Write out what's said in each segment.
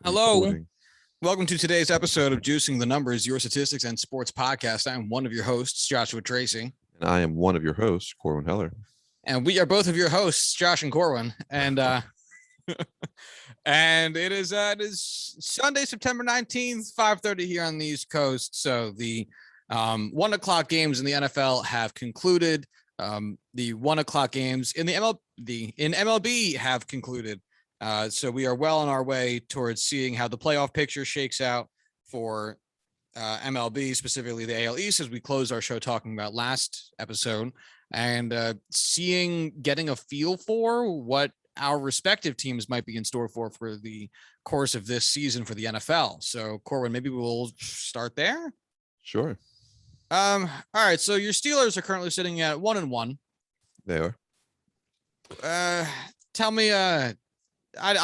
Hello. Recording. Welcome to today's episode of Juicing the Numbers, your statistics and sports podcast. I am one of your hosts, Joshua Tracy. And I am one of your hosts, Corwin Heller. And we are both of your hosts, Josh and Corwin. And and it is Sunday, September 19th, 5:30 here on the East Coast. So the 1 o'clock games in the NFL have concluded. The 1 o'clock games in the MLB have concluded. So we are well on our way towards seeing how the playoff picture shakes out for MLB, specifically the AL East, as we closed our show talking about last episode, and getting a feel for what our respective teams might be in store for the course of this season for the NFL. So, Corwin, maybe we'll start there. Sure. All right. So your Steelers are currently sitting at 1-1. They are. Tell me, I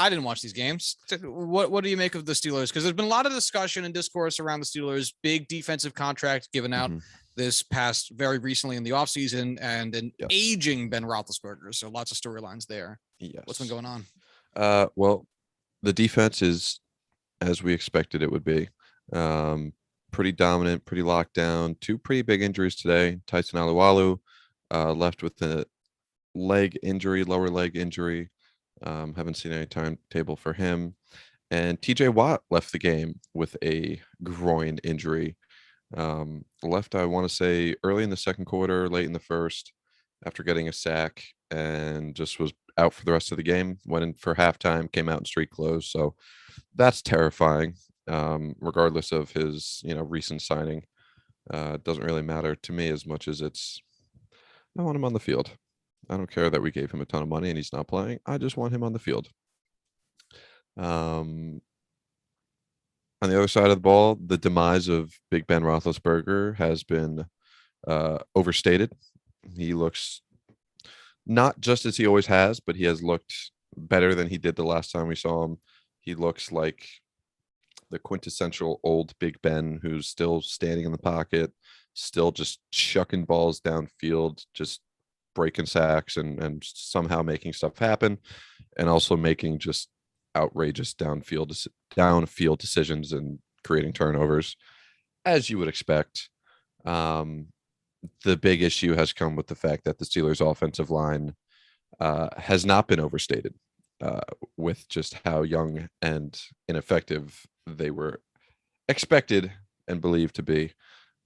didn't watch these games. What do you make of the Steelers? Because there's been a lot of discussion and discourse around the Steelers' big defensive contract given out this past very recently in the offseason and an aging Ben Roethlisberger. So lots of storylines there. Yes. What's been going on? Well, the defense is as we expected it would be. Pretty dominant, pretty locked down. Two pretty big injuries today. Tyson Alualu left with a lower leg injury. Haven't seen any timetable for him. And TJ Watt left the game with a groin injury. Left, I want to say, early in the second quarter, late in the first, after getting a sack, and just was out for the rest of the game. Went in for halftime, came out in street clothes. So that's terrifying, regardless of his recent signing. It doesn't really matter to me as much as I want him on the field. I don't care that we gave him a ton of money and he's not playing. I just want him on the field. On the other side of the ball, the demise of Big Ben Roethlisberger has been overstated. He looks not just as he always has, but he has looked better than he did the last time we saw him. He looks like the quintessential old Big Ben who's still standing in the pocket, still just chucking balls downfield, just breaking sacks and somehow making stuff happen, and also making just outrageous downfield decisions and creating turnovers, as you would expect. The big issue has come with the fact that the Steelers' offensive line has not been overstated, with just how young and ineffective they were expected and believed to be.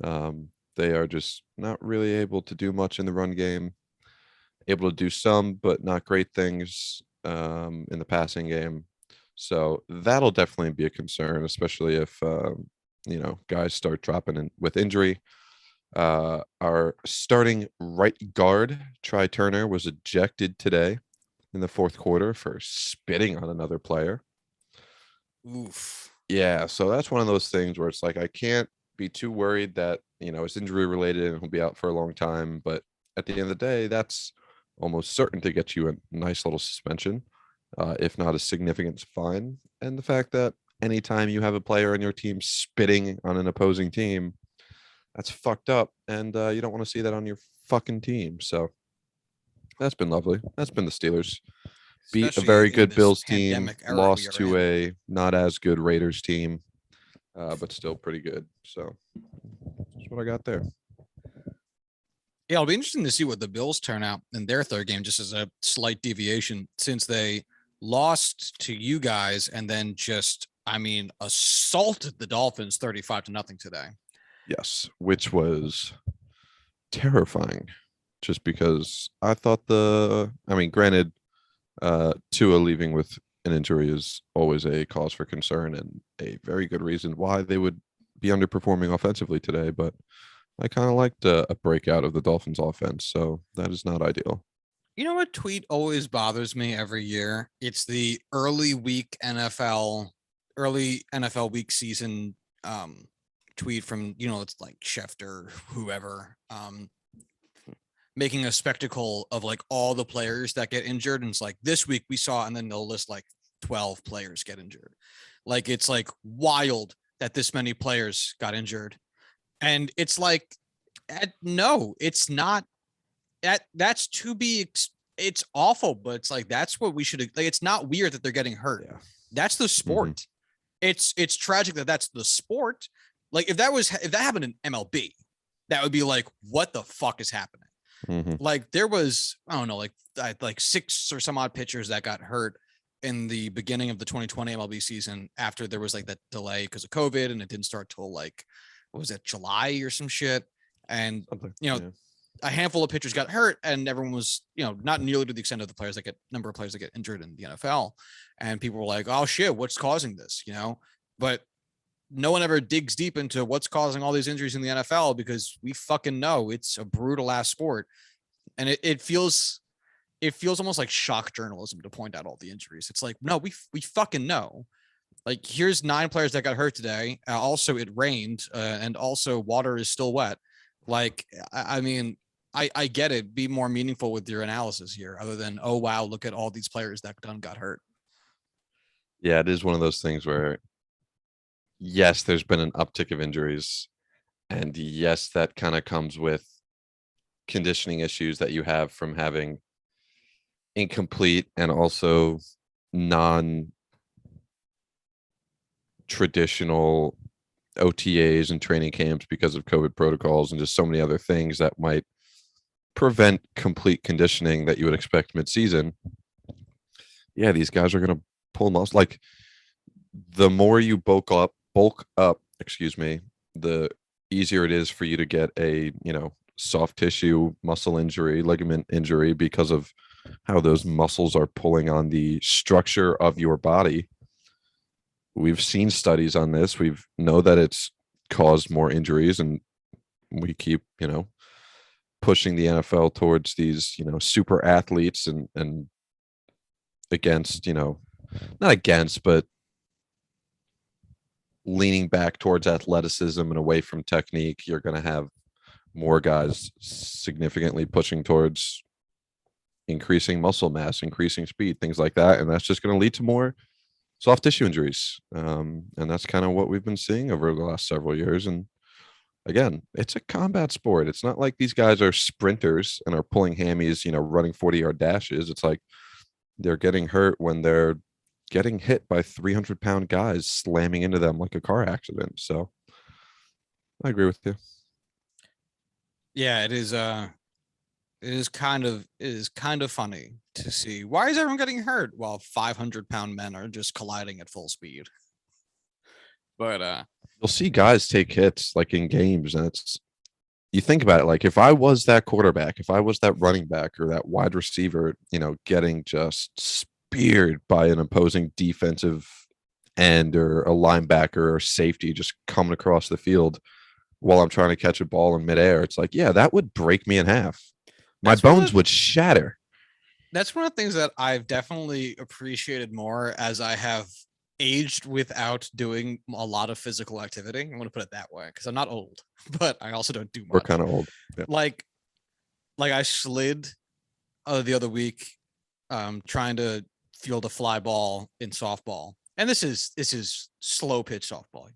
They are just not really able to do much in the run game. Able to do some, but not great things in the passing game. So that'll definitely be a concern, especially if guys start dropping in with injury. Our starting right guard, Try Turner, was ejected today in the fourth quarter for spitting on another player. Oof. Yeah, so that's one of those things where it's like I can't be too worried that it's injury related and he'll be out for a long time. But at the end of the day, that's almost certain to get you a nice little suspension, if not a significant fine. And the fact that anytime you have a player on your team spitting on an opposing team, that's fucked up. And you don't want to see that on your fucking team. So that's been lovely. That's been the Steelers. Beat a very good Bills team, lost to a not as good Raiders team, but still pretty good. So that's what I got there. Yeah, it'll be interesting to see what the Bills turn out in their third game, just as a slight deviation, since they lost to you guys and then assaulted the Dolphins 35-0 today. Yes, which was terrifying, just because I thought granted, Tua leaving with an injury is always a cause for concern and a very good reason why they would be underperforming offensively today, but I kind of liked a breakout of the Dolphins offense, so that is not ideal. You know what tweet always bothers me every year? It's the early NFL week season tweet from, it's like Schefter, whoever, making a spectacle of like all the players that get injured. And it's like this week we saw, and then they'll list like 12 players get injured. Like, it's like wild that this many players got injured. And it's like, no, it's not. That's to be. It's awful, but it's like that's what we should. Like, it's not weird that they're getting hurt. Yeah. That's the sport. it's tragic that that's the sport. Like if that happened in MLB, that would be like, what the fuck is happening? Mhm. Like there was, I don't know, like six or some odd pitchers that got hurt in the beginning of the 2020 MLB season after there was like that delay because of COVID and it didn't start till like what was it, July or some shit. And Something. you know, Yeah. a handful of pitchers got hurt and everyone was, not nearly to the extent of the players that get number of players that get injured in the NFL. And people were like, oh shit, what's causing this? But no one ever digs deep into what's causing all these injuries in the NFL because we fucking know it's a brutal ass sport. And it feels almost like shock journalism to point out all the injuries. It's like, no, we fucking know. Like, here's 9 players that got hurt today. Also, it rained, and also water is still wet. Like, I mean, I get it. Be more meaningful with your analysis here, other than, oh wow, look at all these players that got hurt. Yeah, it is one of those things where yes, there's been an uptick of injuries, and yes, that kind of comes with conditioning issues that you have from having incomplete and also non traditional OTAs and training camps because of COVID protocols and just so many other things that might prevent complete conditioning that you would expect mid-season. Yeah, these guys are going to pull muscle. Like the more you bulk up, excuse me, the easier it is for you to get a, soft tissue muscle injury, ligament injury because of how those muscles are pulling on the structure of your body. We've seen studies on this. We've know that it's caused more injuries, and we keep, pushing the NFL towards these, super athletes and against, not against, but leaning back towards athleticism and away from technique. You're going to have more guys significantly pushing towards increasing muscle mass, increasing speed, things like that. And that's just going to lead to more soft tissue injuries. And that's kind of what we've been seeing over the last several years. And again, it's a combat sport. It's not like these guys are sprinters and are pulling hammies, running 40-yard dashes. It's like they're getting hurt when they're getting hit by 300-pound guys slamming into them like a car accident. So I agree with you. Yeah, it is kind of funny to see why is everyone getting hurt while 500-pound men are just colliding at full speed. But You'll see guys take hits like in games, and you think about it, like if I was that quarterback, if I was that running back or that wide receiver, getting just speared by an opposing defensive end or a linebacker or safety just coming across the field while I'm trying to catch a ball in midair, it's like, yeah, that would break me in half. My that's one of bones the would shatter. that's one of the things that I've definitely appreciated more as I have aged without doing a lot of physical activity. I'm going to put it that way because I'm not old, but I also don't do We're much. kind of old. Yeah. Like I slid the other week, trying to field a fly ball in softball, and this is slow pitch softball,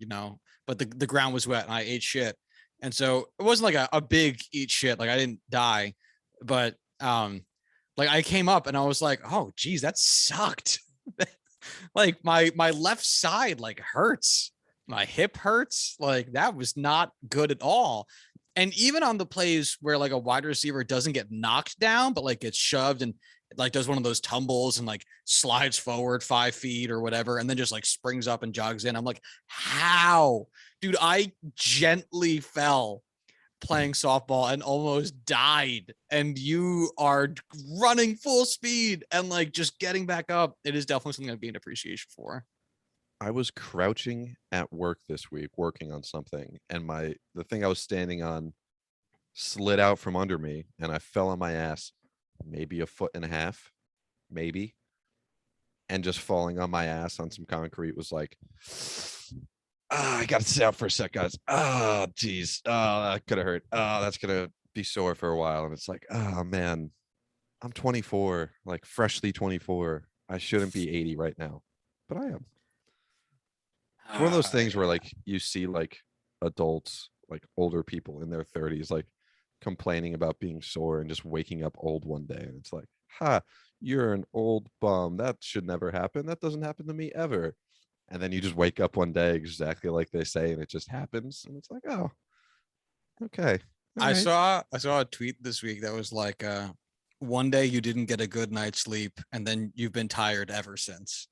but the ground was wet and I ate shit, and so it wasn't like a big eat shit. Like I didn't die, but like I came up and I was like, oh geez, that sucked. Like my left side like hurts. My hip hurts. Like that was not good at all. And even on the plays where like a wide receiver doesn't get knocked down, but like gets shoved and like does one of those tumbles and like slides forward 5 feet or whatever, and then just like springs up and jogs in. I'm like, how? Dude, I gently fell playing softball and almost died, and you are running full speed and like just getting back up. It is definitely something I'd be an appreciation for. I was crouching at work this week working on something, and the thing I was standing on slid out from under me and I fell on my ass maybe a foot and a half, maybe. And just falling on my ass on some concrete was like, I gotta sit out for a sec, guys. Oh, geez. Oh, that could have hurt. Oh, that's gonna be sore for a while. And it's like, oh man, I'm 24, like freshly 24. I shouldn't be 80 right now, but I am. It's one of those things where Yeah. like you see like adults, like older people in their 30s, like complaining about being sore and just waking up old one day. And it's like, ha, you're an old bum. That should never happen. That doesn't happen to me ever. And then you just wake up one day exactly like they say, and it just happens. And it's like, oh, okay. All I right. saw a tweet this week that was like, one day you didn't get a good night's sleep, and then you've been tired ever since.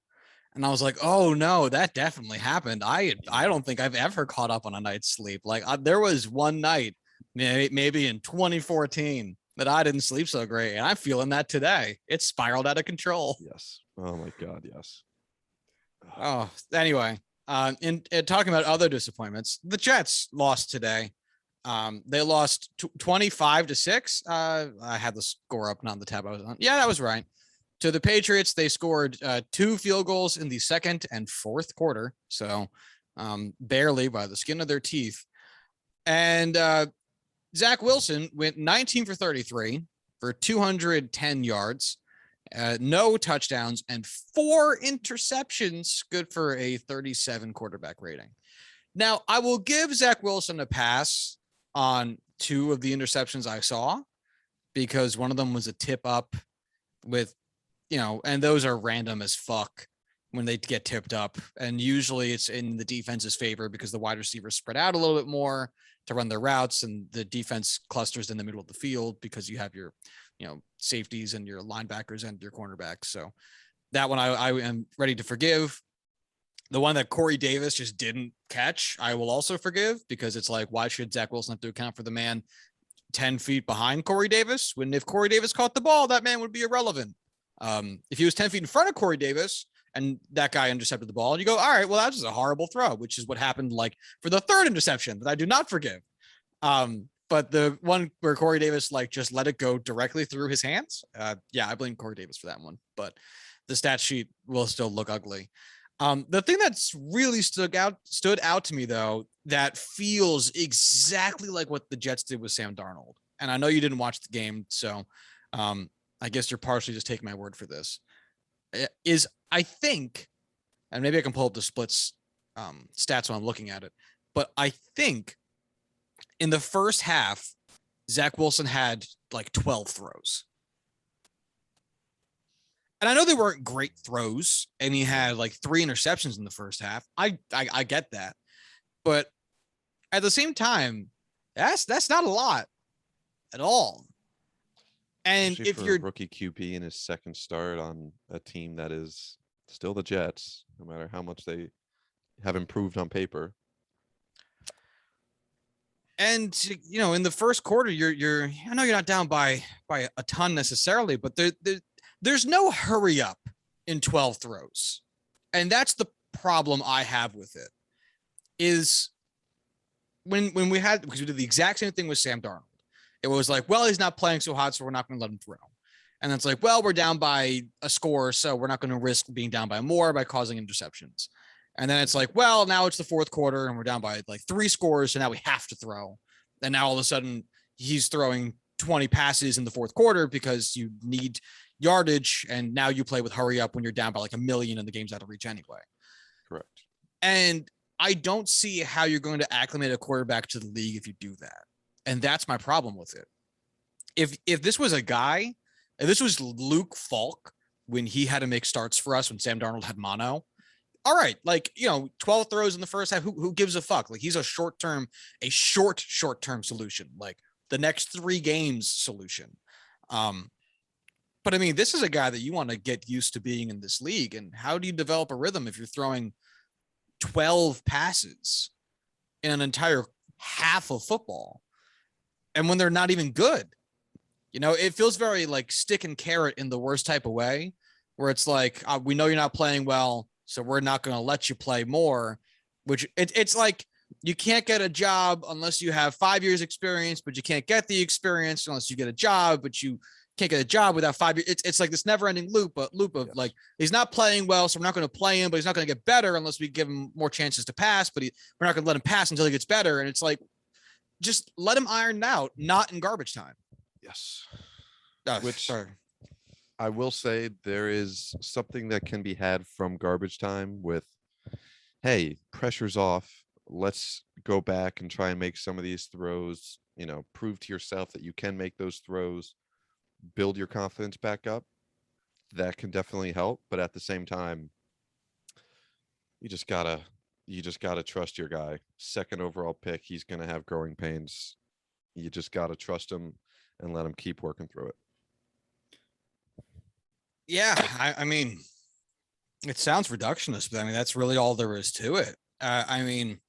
And I was like, oh no, that definitely happened. I don't think I've ever caught up on a night's sleep. Like there was one night, maybe in 2014, that I didn't sleep so great, and I'm feeling that today. It spiraled out of control. Yes. Oh my God. Yes. Oh, anyway, in talking about other disappointments, the Jets lost today. They lost 25-6. I had the score up, not the tab I was on. Yeah, that was right. To the Patriots, they scored 2 field goals in the second and fourth quarter, so barely by the skin of their teeth. And Zach Wilson went 19 for 33 for 210 yards, no touchdowns, and 4 interceptions, good for a 37 quarterback rating. Now, I will give Zach Wilson a pass on 2 of the interceptions I saw, because one of them was a tip up with, and those are random as fuck when they get tipped up. And usually it's in the defense's favor because the wide receivers spread out a little bit more to run their routes, and the defense clusters in the middle of the field because you have your, safeties and your linebackers and your cornerbacks. So that one I am ready to forgive. The one that Corey Davis just didn't catch, I will also forgive, because it's like, why should Zach Wilson have to account for the man 10 feet behind Corey Davis, when if Corey Davis caught the ball, that man would be irrelevant? If he was 10 feet in front of Corey Davis and that guy intercepted the ball, and you go, all right, well, that was a horrible throw, which is what happened like for the third interception that I do not forgive. But the one where Corey Davis like just let it go directly through his hands, yeah, I blame Corey Davis for that one. But the stat sheet will still look ugly. The thing that's really stood out to me, though, that feels exactly like what the Jets did with Sam Darnold. And I know you didn't watch the game, so I guess you're partially just taking my word for this. Is I think, and maybe I can pull up the splits stats when I'm looking at it, but I think in the first half, Zach Wilson had like 12 throws. And I know they weren't great throws, and he had like 3 interceptions in the first half. I get that. But at the same time, that's not a lot at all. And Especially if for you're a rookie QB in his second start on a team that is still the Jets, no matter how much they have improved on paper. and in the first quarter, you're I know you're not down by a ton necessarily, but there's no hurry up in 12 throws. And that's the problem I have with it. Is when we had, because we did the exact same thing with Sam Darnold. It was like, well, he's not playing so hot, so we're not going to let him throw. And it's like, well, we're down by a score, so we're not going to risk being down by more by causing interceptions. And then it's like, well, now it's the fourth quarter and we're down by like 3 scores, so now we have to throw. And now all of a sudden he's throwing 20 passes in the fourth quarter because you need yardage, and now you play with hurry up when you're down by like 1 million and the game's out of reach anyway. Correct. And I don't see how you're going to acclimate a quarterback to the league if you do that. And that's my problem with it. If this was a guy, if this was Luke Falk when he had to make starts for us when Sam Darnold had mono, all right, like, 12 throws in the first half, who gives a fuck? Like, he's a short-term solution, like the next 3 games solution. But I mean, this is a guy that you want to get used to being in this league. And how do you develop a rhythm if you're throwing 12 passes in an entire half of football? And when they're not even good, it feels very like stick and carrot in the worst type of way, where it's like, we know you're not playing well, so we're not going to let you play more, which it's like, you can't get a job unless you have 5 years experience, but you can't get the experience unless you get a job, but you can't get a job without 5 years. It's like this never ending loop of yes. Like, he's not playing well, so we're not going to play him, but he's not going to get better unless we give him more chances to pass, but we're not going to let him pass until he gets better. And it's like, just let him iron out, not in garbage time. Yes. Which, sorry. I will say there is something that can be had from garbage time with, hey, pressure's off. Let's go back and try and make some of these throws, prove to yourself that you can make those throws, build your confidence back up. That can definitely help. But at the same time, you just gotta trust your guy. Second overall pick, he's gonna have growing pains. You just gotta trust him and let him keep working through it. Yeah, I mean, it sounds reductionist, but I mean that's really all there is to it. I mean,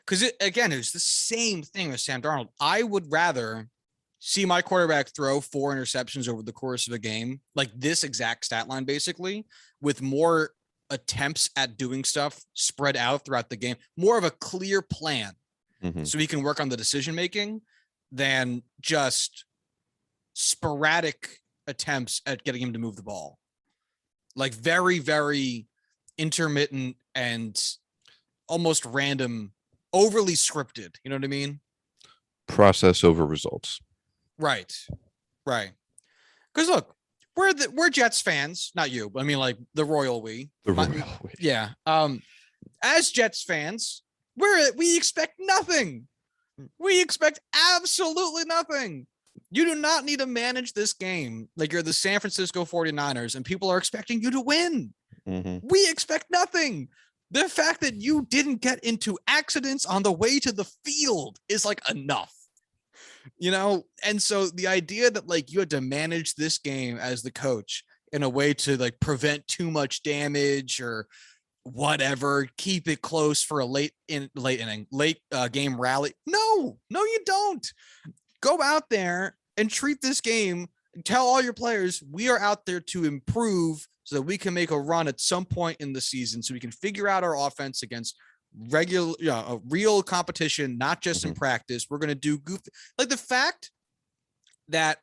because again, it was the same thing with Sam Darnold. I would rather see my quarterback throw 4 interceptions over the course of a game, like this exact stat line, basically, with more attempts at doing stuff spread out throughout the game, more of a clear plan, so he can work on the decision making than just sporadic attempts at getting him to move the ball. Like very, very intermittent and almost random, overly scripted. You know what I mean? Process over results. Right. Because look, we're Jets fans, not you, but I mean like the royal we. Yeah. As Jets fans, we expect nothing. We expect absolutely nothing. You do not need to manage this game like you're the San Francisco 49ers and people are expecting you to win. We expect nothing. The fact that you didn't get into accidents on the way to the field is like enough, you know? And so the idea that like you had to manage this game as the coach in a way to like prevent too much damage or whatever, keep it close for a late game rally. No, you don't. Go out there and treat this game. Tell all your players we are out there to improve so that we can make a run at some point in the season so we can figure out our offense against real competition, not just in practice. We're going to do goofy. Like the fact that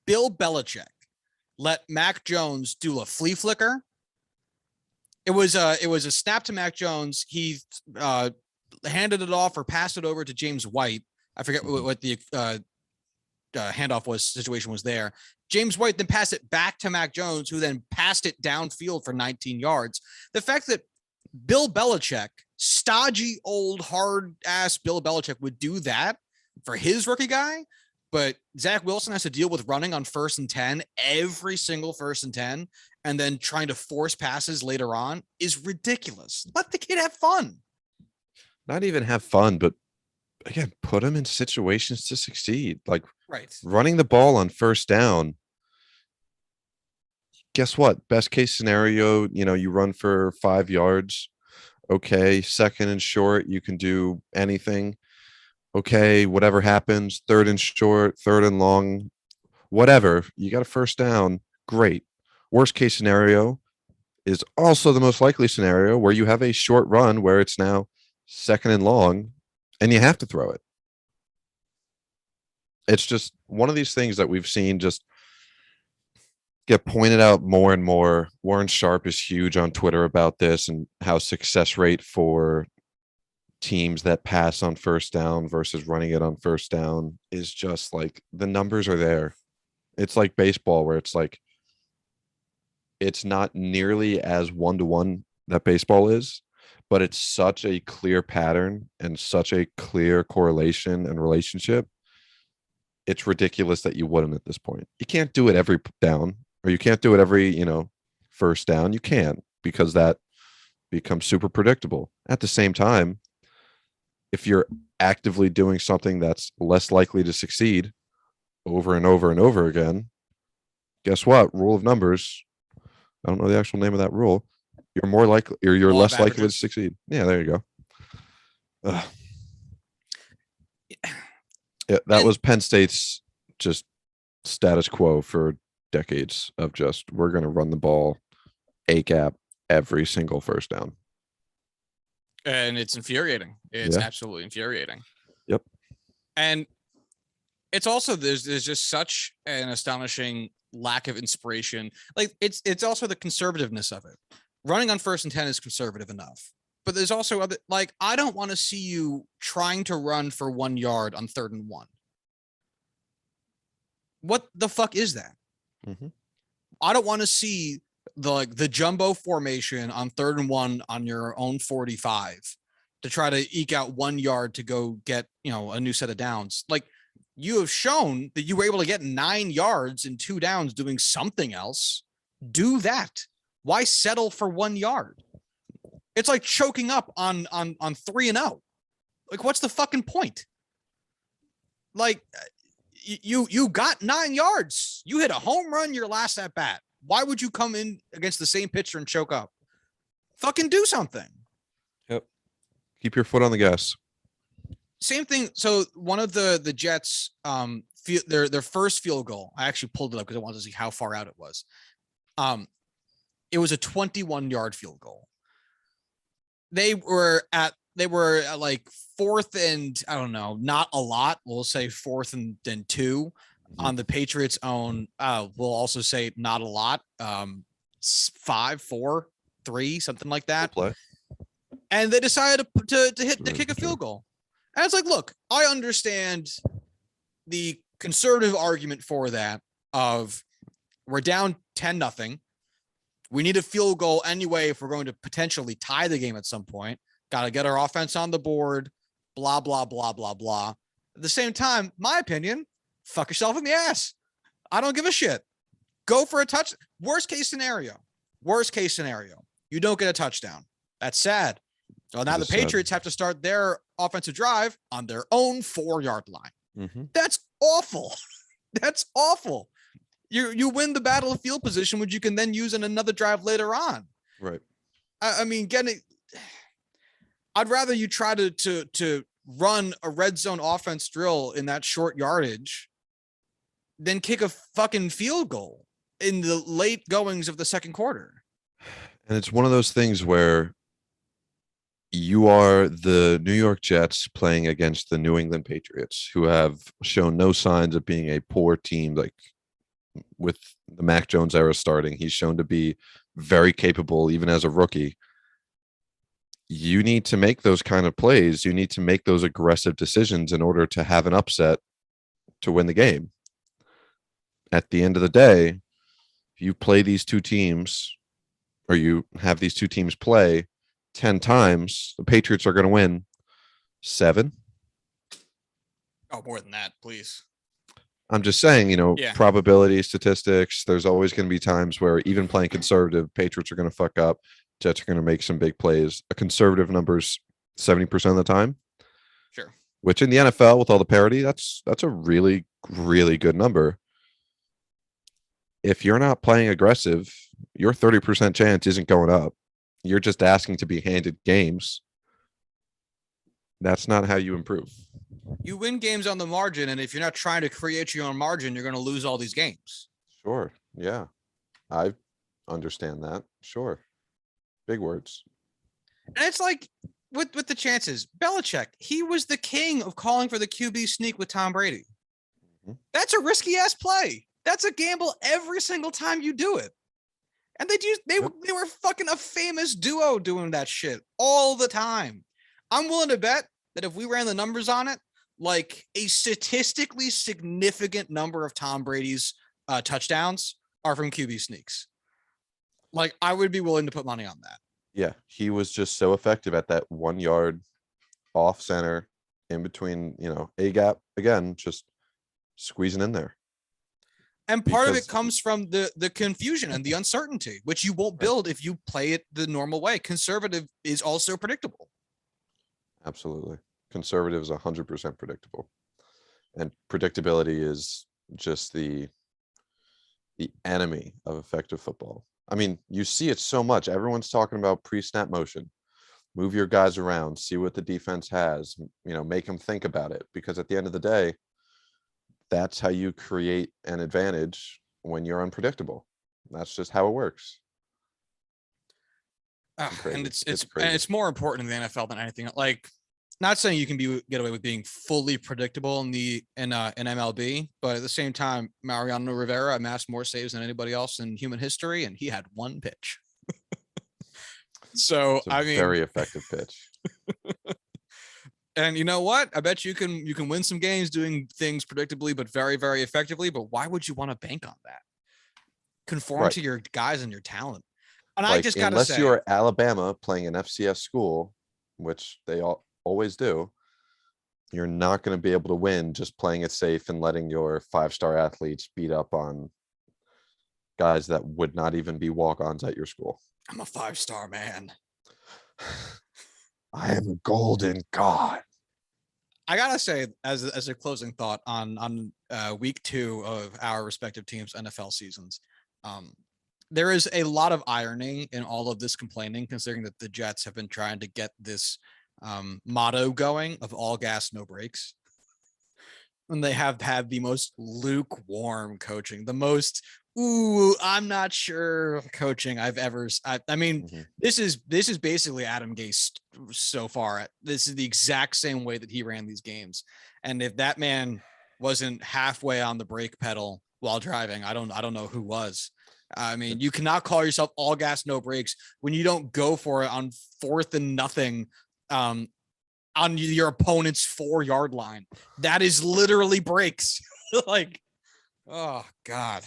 Bill Belichick let Mac Jones do a flea flicker. It was a snap to Mac Jones. He handed it off or passed it over to James White. I forget what the handoff situation was there. James White then passed it back to Mac Jones, who then passed it downfield for 19 yards. The fact that Bill Belichick, stodgy, old, hard-ass Bill Belichick, would do that for his rookie guy, but Zach Wilson has to deal with running on 1st and 10, every single 1st and 10, and then trying to force passes later on is ridiculous. Let the kid have fun. Not even have fun, but again, put him in situations to succeed. Like running the ball on 1st down. Guess what? Best case scenario, you run for 5 yards. Okay. 2nd and short, you can do anything. Okay. Whatever happens, 3rd and short, 3rd and long, whatever. You got a 1st down. Great. Worst case scenario is also the most likely scenario where you have a short run where it's now 2nd and long and you have to throw it. It's just one of these things that we've seen just get pointed out more and more. Warren Sharp is huge on Twitter about this and how success rate for teams that pass on 1st down versus running it on 1st down is just like the numbers are there. It's like baseball where it's like it's not nearly as one-to-one that baseball is, but it's such a clear pattern and such a clear correlation and relationship. It's ridiculous that you wouldn't at this point. You can't do it every down, or you can't do it every, 1st down. You can't, because that becomes super predictable. At the same time, if you're actively doing something that's less likely to succeed over and over and over again, guess what? Rule of numbers. I don't know the actual name of that rule. You're more likely, or you're less likely to succeed. Yeah, there you go. Yeah, that was Penn State's just status quo for decades of just, we're going to run the ball A-gap every single 1st down. And it's infuriating. It's absolutely infuriating. Yep. And it's also, there's just such an astonishing lack of inspiration. Like it's also the conservativeness of it. Running on 1st and 10 is conservative enough. But there's also other, like, I don't want to see you trying to run for 1 yard on 3rd and 1. What the fuck is that? I don't want to see the jumbo formation on 3rd and 1 on your own 45 to try to eke out 1 yard to go get, a new set of downs. Like, you have shown that you were able to get 9 yards in 2 downs doing something else. Do that. Why settle for 1 yard? It's like choking up on 3-0. Like, what's the fucking point? Like, you got 9 yards. You hit a home run your last at bat. Why would you come in against the same pitcher and choke up? Fucking do something. Yep. Keep your foot on the gas. Same thing. So one of the Jets, their first field goal, I actually pulled it up because I wanted to see how far out it was. It was a 21-yard field goal. They were at like 4th and I don't know, not a lot. We'll say 4th and then 2 on the Patriots' own. We'll also say not a lot. 5, 4, 3, something like that. Play. And they decided to kick a field goal. And it's like, look, I understand the conservative argument for that of we're down 10-0. We need a field goal anyway if we're going to potentially tie the game at some point. Got to get our offense on the board, blah, blah, blah, blah, blah. At the same time, my opinion, fuck yourself in the ass. I don't give a shit. Go for a touch. Worst case scenario, you don't get a touchdown. That's sad. So now the Patriots have to start their offensive drive on their own 4-yard line. Mm-hmm. That's awful. That's awful. You win the battle of field position, which you can then use in another drive later on. Right. I mean, I'd rather you try to run a red zone offense drill in that short yardage than kick a fucking field goal in the late goings of the second quarter. And it's one of those things where you are the New York Jets playing against the New England Patriots, who have shown no signs of being a poor team. Like with the Mac Jones era starting, he's shown to be very capable, even as a rookie. You need to make those kind of plays. You need to make those aggressive decisions in order to have an upset to win the game. At the end of the day, if you play these two teams, or you have these two teams play 10 times, the Patriots are going to win 7. Oh, more than that, please. I'm just saying, probability, statistics, there's always going to be times where even playing conservative, Patriots are going to fuck up. Jets are going to make some big plays. A conservative number's 70% of the time. Sure. Which in the NFL with all the parity, that's a really, really good number. If you're not playing aggressive, your 30% chance isn't going up. You're just asking to be handed games. That's not how you improve. You win games on the margin, and if you're not trying to create your own margin, you're going to lose all these games. Sure. Yeah. I understand that. Sure. Big words. And it's like with the chances, Belichick, he was the king of calling for the QB sneak with Tom Brady. Mm-hmm. That's a risky ass play. That's a gamble every single time you do it. And they were fucking a famous duo doing that shit all the time. I'm willing to bet that if we ran the numbers on it, like a statistically significant number of Tom Brady's touchdowns are from QB sneaks. Like, I would be willing to put money on that. Yeah, he was just so effective at that 1 yard off center in between, A gap again, just squeezing in there. And part of it comes from the confusion and the uncertainty, which you won't build if you play it the normal way. Conservative is also predictable. Absolutely. Conservative is 100% predictable. And predictability is just the enemy of effective football. I mean, you see it so much. Everyone's talking about pre-snap motion. Move your guys around, see what the defense has, make them think about it. Because at the end of the day, that's how you create an advantage when you're unpredictable. That's just how it works. And it's more important in the NFL than anything. Like, not saying you can get away with being fully predictable in MLB, but at the same time, Mariano Rivera amassed more saves than anybody else in human history, and he had one pitch. So very effective pitch. And you know what? I bet you can win some games doing things predictably, but very, very effectively. But why would you want to bank on that? Conform to your guys and your talent. And I just gotta say, unless you're Alabama playing an FCS school, which they always do, you're not going to be able to win just playing it safe and letting your 5-star athletes beat up on guys that would not even be walk-ons at your school. I'm a 5-star man. I am a golden god. I gotta say, as a closing thought on week 2 of our respective teams' NFL seasons, um, there is a lot of irony in all of this complaining, considering that the Jets have been trying to get this motto going of all gas, no brakes. And they have had the most lukewarm coaching, the most I'm not sure coaching I've ever. I mean, Mhm. this is basically Adam Gase so far. This is the exact same way that he ran these games, and if that man wasn't halfway on the brake pedal while driving, I don't know who was. I mean, you cannot call yourself all gas, no brakes when you don't go for it on 4th and nothing um, on your opponent's 4-yard line. That is literally breaks. Like, oh God.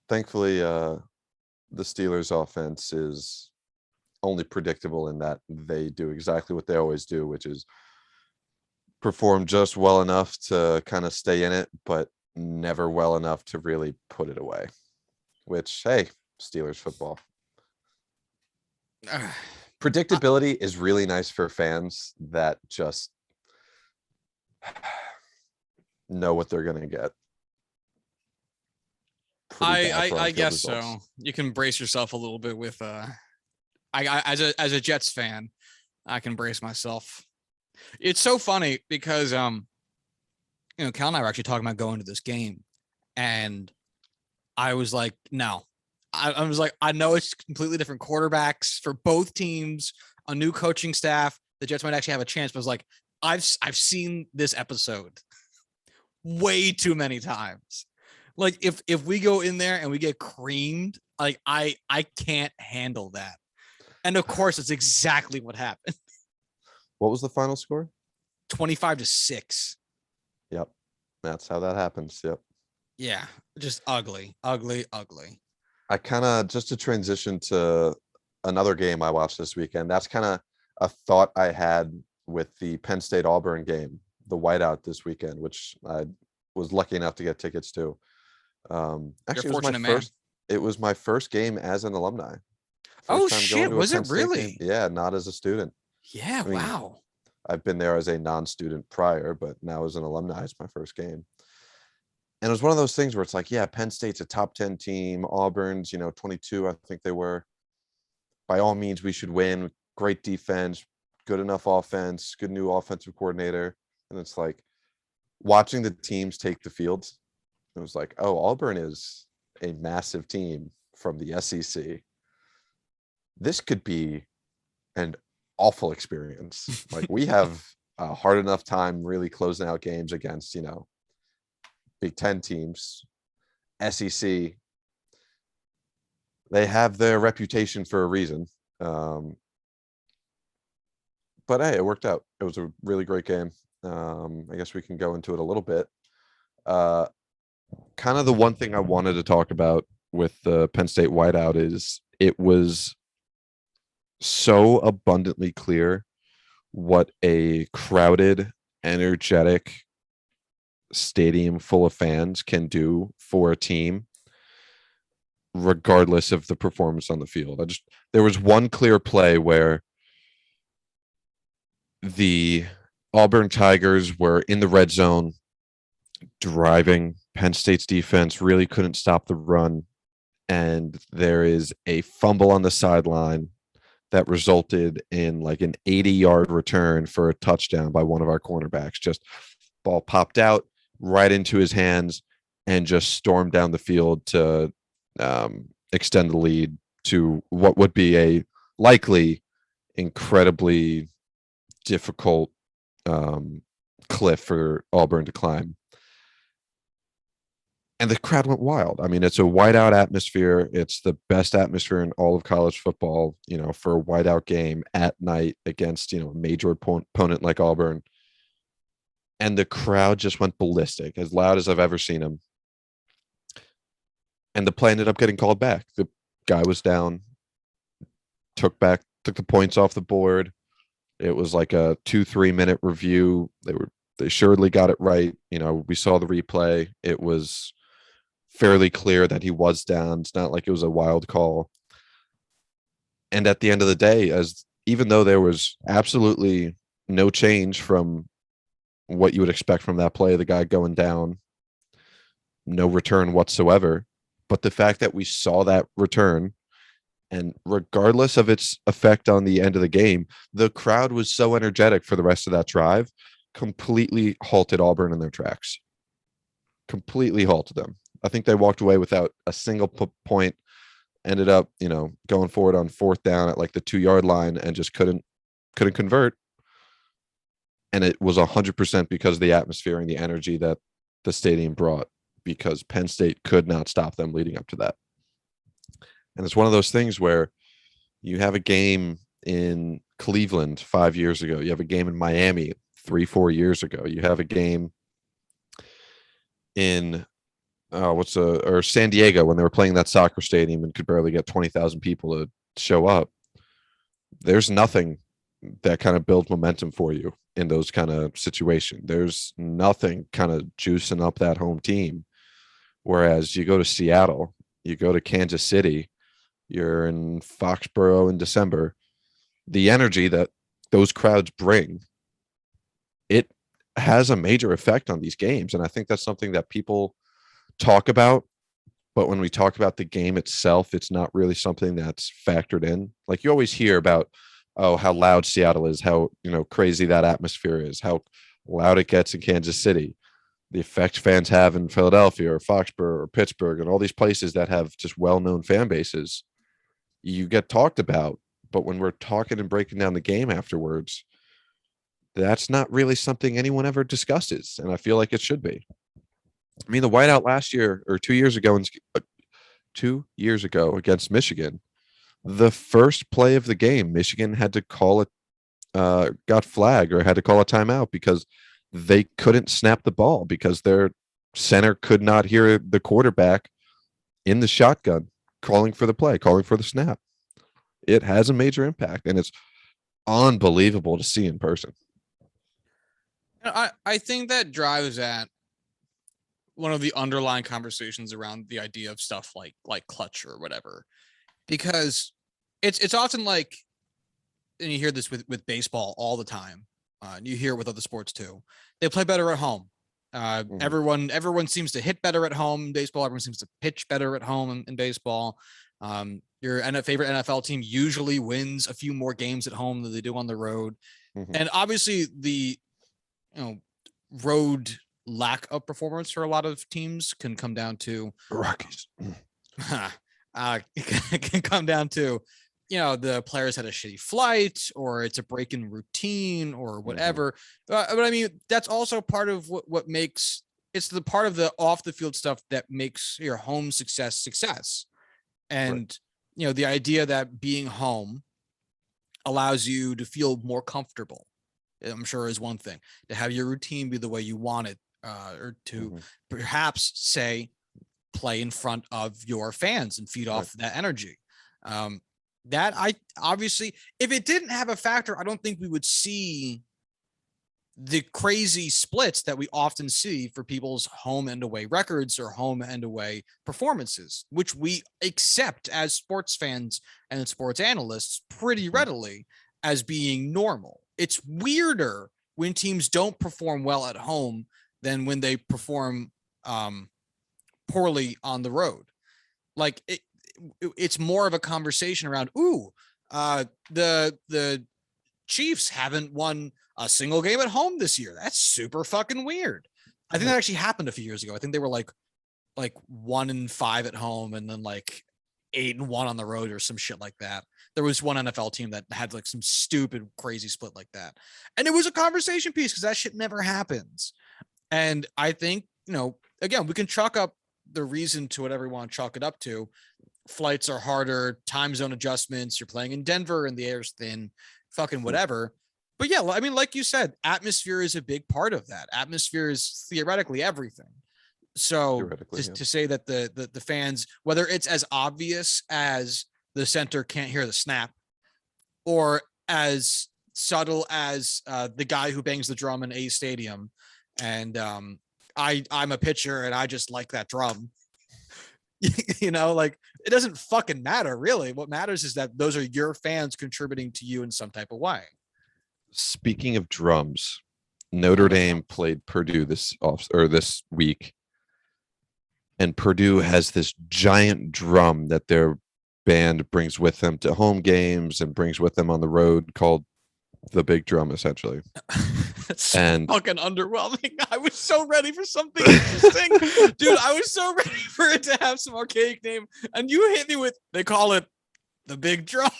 Thankfully, the Steelers' offense is only predictable in that they do exactly what they always do, which is perform just well enough to kind of stay in it, but never well enough to really put it away. Which, hey, Steelers football. Predictability is really nice for fans that just know what they're going to get. Pretty bad for I on-field guess results. so. You can brace yourself a little bit with I as a Jets fan, I can brace myself. It's so funny because Cal and I were actually talking about going to this game, and I was like, no. I was like, I know it's completely different quarterbacks for both teams, a new coaching staff. The Jets might actually have a chance, but I was like, I've seen this episode way too many times. Like if we go in there and we get creamed, like I can't handle that. And of course, it's exactly what happened. What was the final score? 25-6. Yep. That's how that happens. Yep. Yeah, just ugly, ugly, ugly. I kind of, just to transition to another game I watched this weekend, that's kind of a thought I had with the Penn State Auburn game, the whiteout this weekend, which I was lucky enough to get tickets to. You're Actually, fortunate, man. it was my first game as an alumni. Oh First time going shit, to a was Penn it State game. really? Yeah, not as a student. Yeah, I mean, wow. I've been there as a non-student prior, but now as an alumni, it's my first game. And it was one of those things where it's like, yeah, Penn State's a top 10 team. Auburn's, 22, I think they were. By all means, we should win. Great defense, good enough offense, good new offensive coordinator. And it's like watching the teams take the field. It was like, oh, Auburn is a massive team from the SEC. This could be an awful experience. Like we have a hard enough time really closing out games against, Big Ten teams, SEC. They have their reputation for a reason. But hey, it worked out. It was a really great game. I guess we can go into it a little bit. Kind of the one thing I wanted to talk about with the Penn State whiteout is it was so abundantly clear what a crowded, energetic stadium full of fans can do for a team, regardless of the performance on the field. There was one clear play where the Auburn Tigers were in the red zone driving. Penn State's defense really couldn't stop the run. And there is a fumble on the sideline that resulted in like an 80-yard return for a touchdown by one of our cornerbacks. Just ball popped out right into his hands and just stormed down the field to extend the lead to what would be a likely incredibly difficult cliff for Auburn to climb. And the crowd went wild. I mean, it's a whiteout atmosphere. It's the best atmosphere in all of college football, for a whiteout game at night against, a major opponent like Auburn. And the crowd just went ballistic, as loud as I've ever seen them. And the play ended up getting called back. The guy was down, took the points off the board. It was like a 2-3 minute review. They assuredly got it right. We saw the replay. It was fairly clear that he was down. It's not like it was a wild call. And at the end of the day, as even though there was absolutely no change from what you would expect from that play, the guy going down, no return whatsoever. But the fact that we saw that return, and regardless of its effect on the end of the game, the crowd was so energetic for the rest of that drive, completely halted Auburn in their tracks. Completely halted them. I think they walked away without a single point, ended up, going forward on 4th down at like the 2-yard line and just couldn't convert. And it was 100% because of the atmosphere and the energy that the stadium brought, because Penn State could not stop them leading up to that. And it's one of those things where you have a game in Cleveland 5 years ago. You have a game in Miami 3-4 years ago. You have a game in San Diego when they were playing that soccer stadium and could barely get 20,000 people to show up. There's nothing that kind of builds momentum for you in those kind of situations. There's nothing kind of juicing up that home team. Whereas you go to Seattle, you go to Kansas City, you're in Foxborough in December, the energy that those crowds bring, it has a major effect on these games. And I think that's something that people talk about, but when we talk about the game itself, it's not really something that's factored in. Like you always hear about, oh, how loud Seattle is, how, crazy that atmosphere is, how loud it gets in Kansas City, the effect fans have in Philadelphia or Foxborough or Pittsburgh and all these places that have just well-known fan bases. You get talked about, but when we're talking and breaking down the game afterwards, that's not really something anyone ever discusses. And I feel like it should be. I mean, the whiteout last year or 2 years ago, 2 years ago against Michigan, the first play of the game, Michigan had to call it, got flagged or had to call a timeout because they couldn't snap the ball because their center could not hear the quarterback in the shotgun calling for the play, calling for the snap. It has a major impact, and it's unbelievable to see in person. I think that drives at one of the underlying conversations around the idea of stuff like clutch or whatever, because it's often like, and you hear this with baseball all the time. And you hear it with other sports too. They play better at home. Everyone seems to hit better at home in baseball. Everyone seems to pitch better at home in baseball. Your favorite NFL team usually wins a few more games at home than they do on the road. And obviously the road lack of performance for a lot of teams can come down to Rockies. Can come down to, the players had a shitty flight or it's a break in routine or whatever. But I mean, that's also part of what makes, it's the part of the off the field stuff that makes your home success. And, the idea that being home allows you to feel more comfortable, I'm sure, is one thing. To have your routine be the way you want it, or to perhaps say play in front of your fans and feed off that energy. That I obviously, if it didn't have a factor, I don't think we would see the crazy splits that we often see for people's home and away records or home and away performances, which we accept as sports fans and sports analysts pretty readily as being normal. It's weirder when teams don't perform well at home than when they perform poorly on the road. Like it's more of a conversation around, the Chiefs haven't won a single game at home this year. That's super fucking weird. I think that actually happened a few years ago. I think they were like 1-5 at home and then like 8-1 on the road or some shit like that. There was one NFL team that had like some stupid crazy split like that. And it was a conversation piece because that shit never happens. And I think, again, we can chalk up the reason to whatever we want to chalk it up to. Flights are harder, time zone adjustments. You're playing in Denver and the air's thin, fucking whatever. But yeah, I mean, like you said, atmosphere is a big part of that. Atmosphere is theoretically everything. So to say that the fans, whether it's as obvious as the center can't hear the snap or as subtle as the guy who bangs the drum in A Stadium, and I'm a pitcher and I just like that drum. Like it doesn't fucking matter really. What matters is that those are your fans contributing to you in some type of way. Speaking of drums, Notre Dame played Purdue this week, and Purdue has this giant drum that their band brings with them to home games and brings with them on the road, called the big drum, essentially. It's and fucking underwhelming. I was so ready for something interesting. Dude, I was so ready for it to have some archaic name, and you hit me with, they call it the big drum.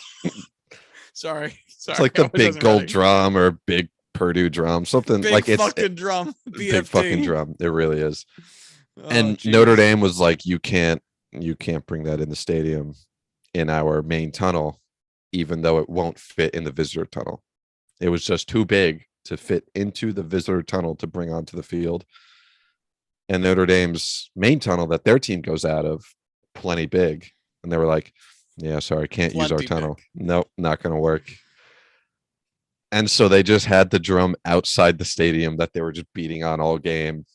Sorry. It's like the big gold drum or big Purdue drum, something big like it's fucking drum. BFT. Big fucking drum. It really is. And geez. Notre Dame was like, you can't bring that in the stadium in our main tunnel, even though it won't fit in the visitor tunnel. It was just too big to fit into the visitor tunnel to bring onto the field. And Notre Dame's main tunnel that their team goes out of, plenty big. And they were like, yeah, sorry, can't use our tunnel. Nope, not going to work. And so they just had the drum outside the stadium that they were just beating on all game.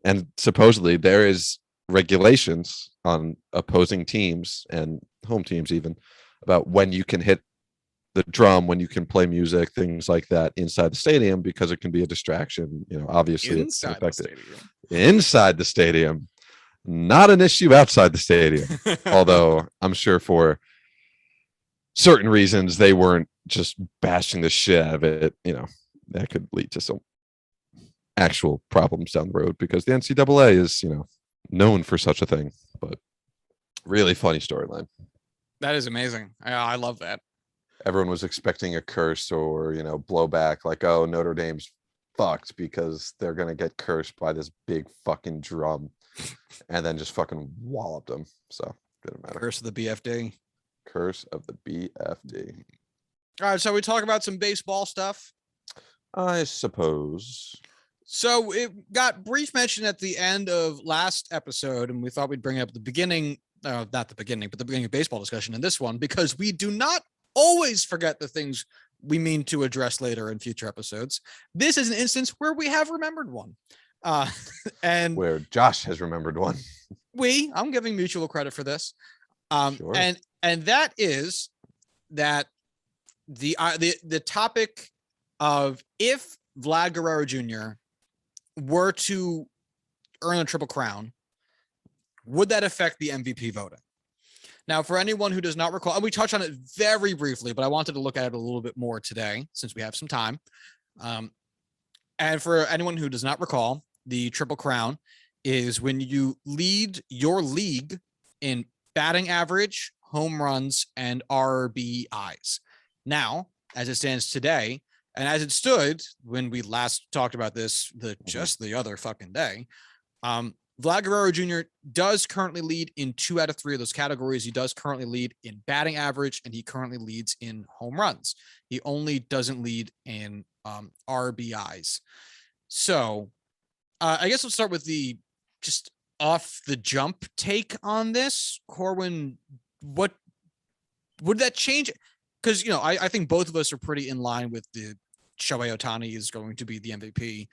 And supposedly there is regulations on opposing teams and home teams even about when you can hit the drum, when you can play music, things like that inside the stadium, because it can be a distraction. Obviously inside the stadium. Inside the stadium, not an issue outside the stadium. Although I'm sure for certain reasons they weren't just bashing the shit out of it. That could lead to some actual problems down the road, because the NCAA is, known for such a thing. But really funny storyline. That is amazing. I love that. Everyone was expecting a curse or, blowback, like, oh, Notre Dame's fucked because they're going to get cursed by this big fucking drum, and then just fucking walloped them. So didn't matter. Curse of the BFD. Curse of the BFD. All right. So we talk about some baseball stuff, I suppose. So it got brief mention at the end of last episode, and we thought we'd bring it up at the beginning, not the beginning, but the beginning of baseball discussion in this one, because we do not always forget the things we mean to address later in future episodes. This is an instance where we have remembered one. And where Josh has remembered one. I'm giving mutual credit for this. Sure. And that is that the topic of, if Vlad Guerrero Jr. were to earn a Triple Crown, would that affect the MVP voting? Now, for anyone who does not recall, and we touched on it very briefly, but I wanted to look at it a little bit more today since we have some time. And for anyone who does not recall, the Triple Crown is when you lead your league in batting average, home runs, and RBIs. Now, as it stands today, and as it stood when we last talked about this, just the other fucking day, Vlad Guerrero Jr. does currently lead in 2 out of 3 of those categories. He does currently lead in batting average, and he currently leads in home runs. He only doesn't lead in RBIs. So I guess we'll start with the just off the jump take on this. Corwin, what would that change? Because, I think both of us are pretty in line with the Shohei Ohtani is going to be the MVP.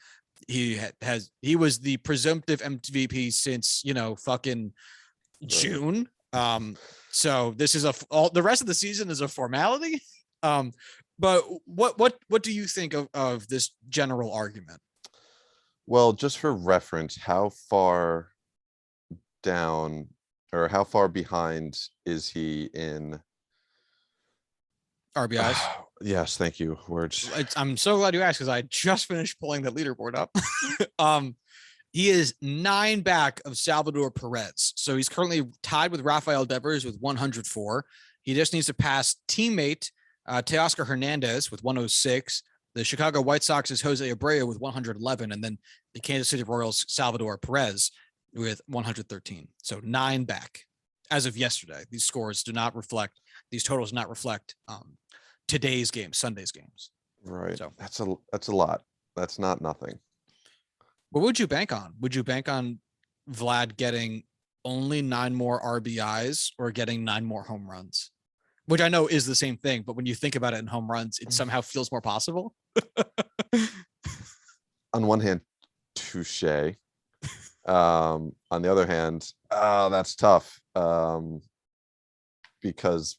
He was the presumptive MVP since, fucking June. So this is all the rest of the season is a formality. But what do you think of this general argument? Well, just for reference, how far down or how far behind is he in RBIs? Yes, thank you. Words. I'm so glad you asked, because I just finished pulling that leaderboard up. He is 9 back of Salvador Perez. So he's currently tied with Rafael Devers with 104. He just needs to pass teammate Teoscar Hernandez with 106. The Chicago White Sox's Jose Abreu with 111. And then the Kansas City Royals' Salvador Perez with 113. So 9 back as of yesterday. These scores do not reflect, these totals do not reflect today's game, Sunday's games. Right. So that's a lot. That's not nothing. What would you bank on? Would you bank on Vlad getting only 9 more RBIs or getting 9 more home runs? Which I know is the same thing, but when you think about it in home runs, it somehow feels more possible. On one hand, touche. On the other hand, that's tough. Because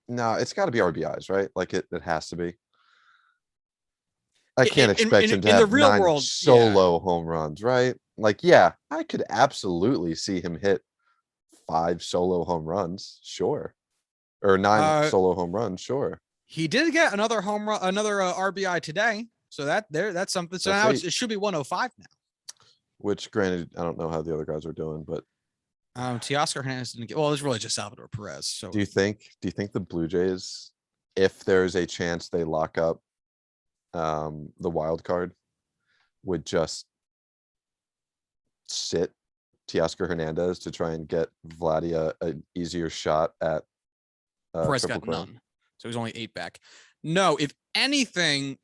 no, it's got to be RBIs, right? Like it has to be. I can't expect him to In the have real 9 world, yeah. solo home runs, right? Like, yeah, I could absolutely see him hit 5 solo home runs, sure, or 9 Uh, solo home runs, sure. he did get another home run, another RBI today. So that's something. So That's now 8. it should be 105 now. Which, granted, I don't know how the other guys are doing, but Teoscar Hernandez didn't get. Well, it's really just Salvador Perez. So do you think the Blue Jays, if there's a chance they lock up the wild card, would just sit Teoscar Hernandez to try and get Vladdy an easier shot at Perez Triple got Crown? none. So he's only 8 back. No, if anything,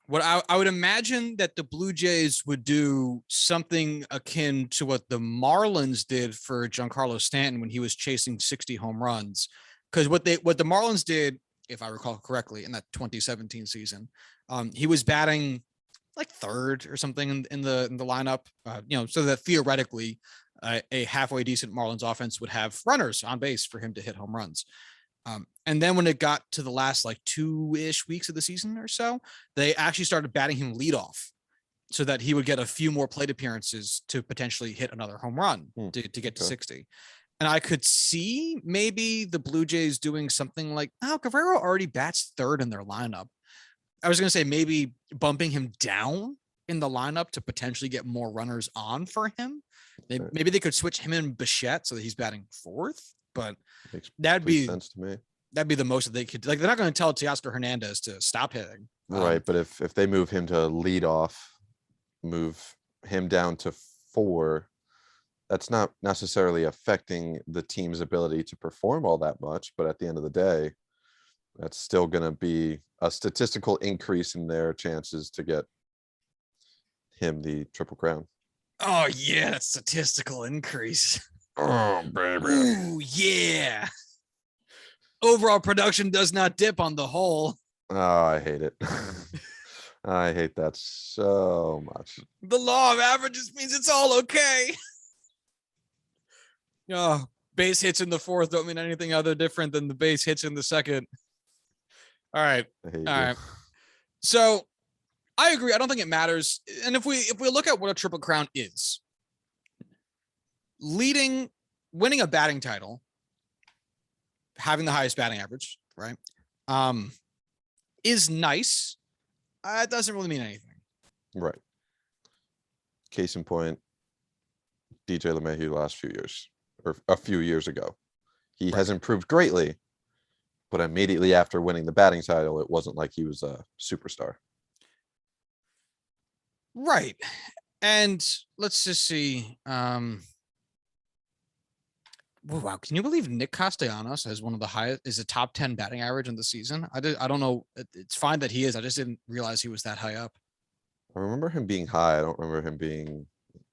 what I would imagine that the Blue Jays would do something akin to what the Marlins did for Giancarlo Stanton when he was chasing 60 home runs. Because what the Marlins did, if I recall correctly, in that 2017 season, he was batting like third or something in the lineup, so that theoretically a halfway decent Marlins offense would have runners on base for him to hit home runs. And then when it got to the last like 2-ish weeks of the season or so, they actually started batting him leadoff so that he would get a few more plate appearances to potentially hit another home run to get to 60. And I could see maybe the Blue Jays doing something like, Guerrero already bats third in their lineup. I was going to say maybe bumping him down in the lineup to potentially get more runners on for him. Maybe they could switch him and Bichette so that he's batting fourth, but Makes that'd be sense to me. That'd be the most that they could. Like, they're not going to tell Teoscar Hernandez to stop hitting. Right, but if they move him to lead off, move him down to 4, that's not necessarily affecting the team's ability to perform all that much. But at the end of the day, that's still going to be a statistical increase in their chances to get him the Triple Crown. Oh yeah, that statistical increase. Oh baby. Ooh yeah. Overall production does not dip on the whole. Oh, I hate it. I hate that so much. The law of averages means it's all okay. Oh, base hits in the fourth don't mean anything other different than the base hits in the second. All right. I hate All you. right. So I agree. I don't think it matters. And if we look at what a Triple Crown is, winning a batting title, having the highest batting average, right? Is nice. It doesn't really mean anything. Right. Case in point, DJ LeMahieu last few years, or a few years ago. He has improved greatly, but immediately after winning the batting title, it wasn't like he was a superstar. Right. And let's just see. Wow, can you believe Nick Castellanos has one of the highest, is a top 10 batting average in the season? I don't know. It's fine that he is. I just didn't realize he was that high up. I remember him being high. I don't remember him being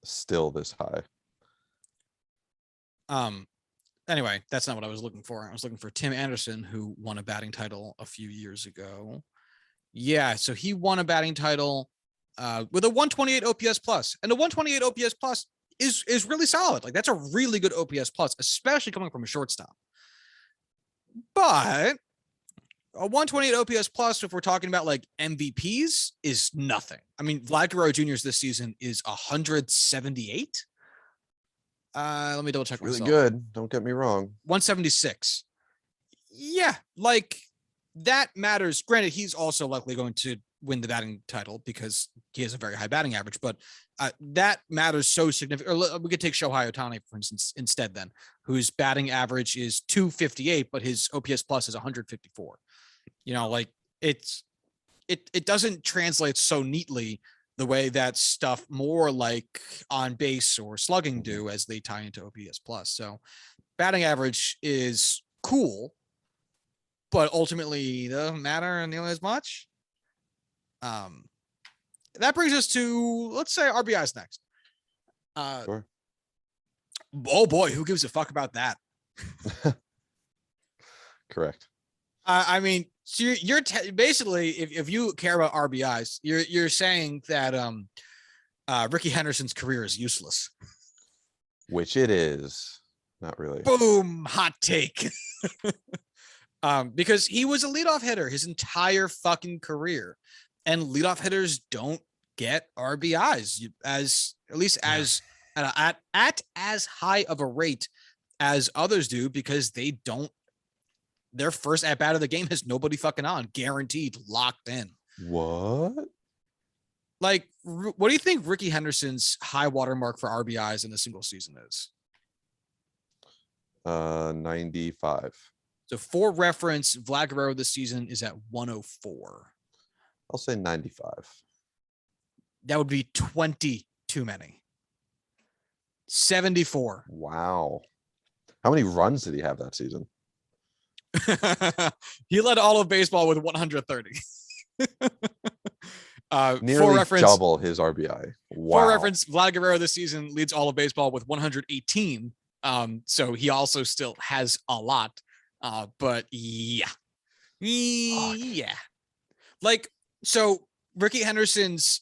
still this high. Anyway, that's not what I was looking for. I was looking for Tim Anderson, who won a batting title a few years ago. Yeah, so he won a batting title with a 128 OPS plus, and the 128 OPS plus is really solid. Like, that's a really good OPS plus, especially coming from a shortstop. But a 128 OPS plus, if we're talking about like MVPs, is nothing. I mean, Vlad Guerrero Jr.'s this season is 178. Let me double check Really myself. good. Don't get me wrong. 176. Yeah, like that matters. Granted, he's also likely going to win the batting title because he has a very high batting average, but that matters so significant. Or we could take Shohei Ohtani, for instance, instead then, whose batting average is 258, but his OPS plus is 154. Like it doesn't translate so neatly the way that stuff more like on base or slugging do as they tie into OPS plus. So batting average is cool, but ultimately doesn't matter nearly as much. That brings us to, let's say, RBIs next. Sure. Oh boy, who gives a fuck about that? Correct. I mean, so you're basically, if you care about RBIs, you're saying that Ricky Henderson's career is useless. Which it is. Not really. Boom, hot take. Because he was a leadoff hitter his entire fucking career, and leadoff hitters don't get RBIs as at least as at as high of a rate as others do, because they don't. Their first at bat of the game has nobody fucking on, guaranteed, locked in. What? Like, what do you think Ricky Henderson's high watermark for RBIs in a single season is? 95. So for reference, Vlad Guerrero this season is at 104. I'll say 95. That would be 20 too many. 74. Wow. How many runs did he have that season? He led all of baseball with 130. Nearly reference, double his RBI. Wow. For reference, Vlad Guerrero this season leads all of baseball with 118. So he also still has a lot. But yeah. Yeah. Like, so Ricky Henderson's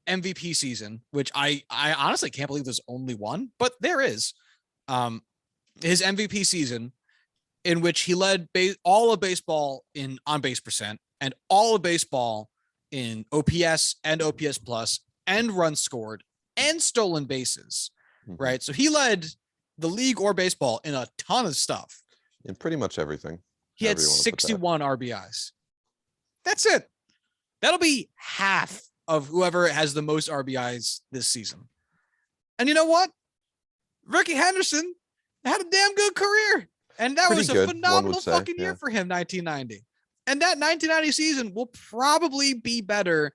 MVP season, which I honestly can't believe there's only one, but there is. His MVP season, in which he led all of baseball in on base percent and all of baseball in OPS and OPS plus and runs scored and stolen bases, right? So he led the league or baseball in a ton of stuff. In pretty much everything. He had 61 RBIs. That's it. That'll be half of whoever has the most RBIs this season. And you know what? Ricky Henderson had a damn good career. And that was a phenomenal fucking year for him, 1990. And that 1990 season will probably be better.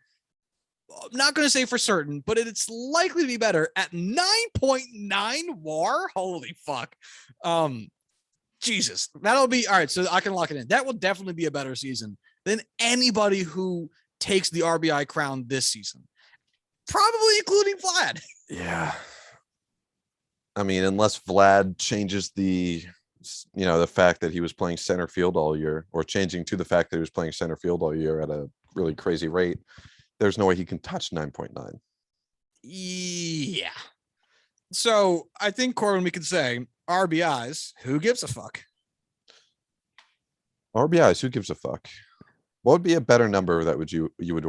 I'm not going to say for certain, but it's likely to be better at 9.9 WAR. Holy fuck. Jesus, that'll be all right. So I can lock it in. That will definitely be a better season than anybody who takes the RBI crown this season, probably including Vlad. Yeah. I mean, unless Vlad changes the fact that he was playing center field all year, or changing to the fact that he was playing center field all year at a really crazy rate, there's no way he can touch 9.9. Yeah. So I think, Corwin, we could say RBIs, who gives a fuck? RBIs, who gives a fuck? What would be a better number that you would,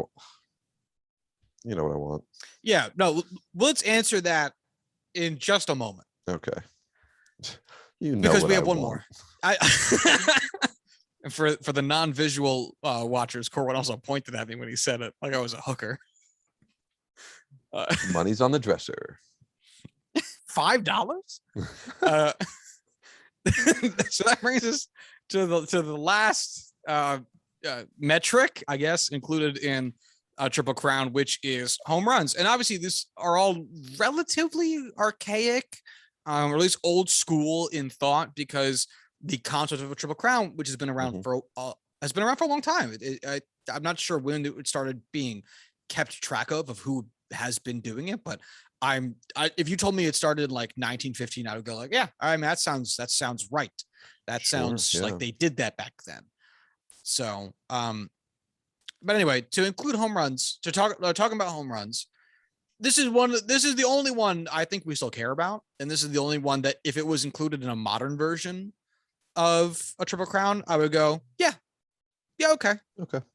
you know what I want? Yeah, no, let's answer that in just a moment. Okay. You know, because we have one more. For the non-visual watchers, Corwin also pointed at me when he said it, like I was a hooker. Money's on the dresser. $5. So that brings us to the last metric, I guess, included in Triple Crown, which is home runs. And obviously, these are all relatively archaic, or at least old school in thought, because the concept of a Triple Crown, which has been around for a long time. I'm not sure when it started being kept track of who has been doing it, but if you told me it started in like 1915, I would go like, yeah, I mean, that sounds right. That sounds like they did that back then. So, but anyway, to include home runs, talking about home runs, this is the only one I think we still care about. And this is the only one that if it was included in a modern version of a Triple Crown, I would go, yeah, okay.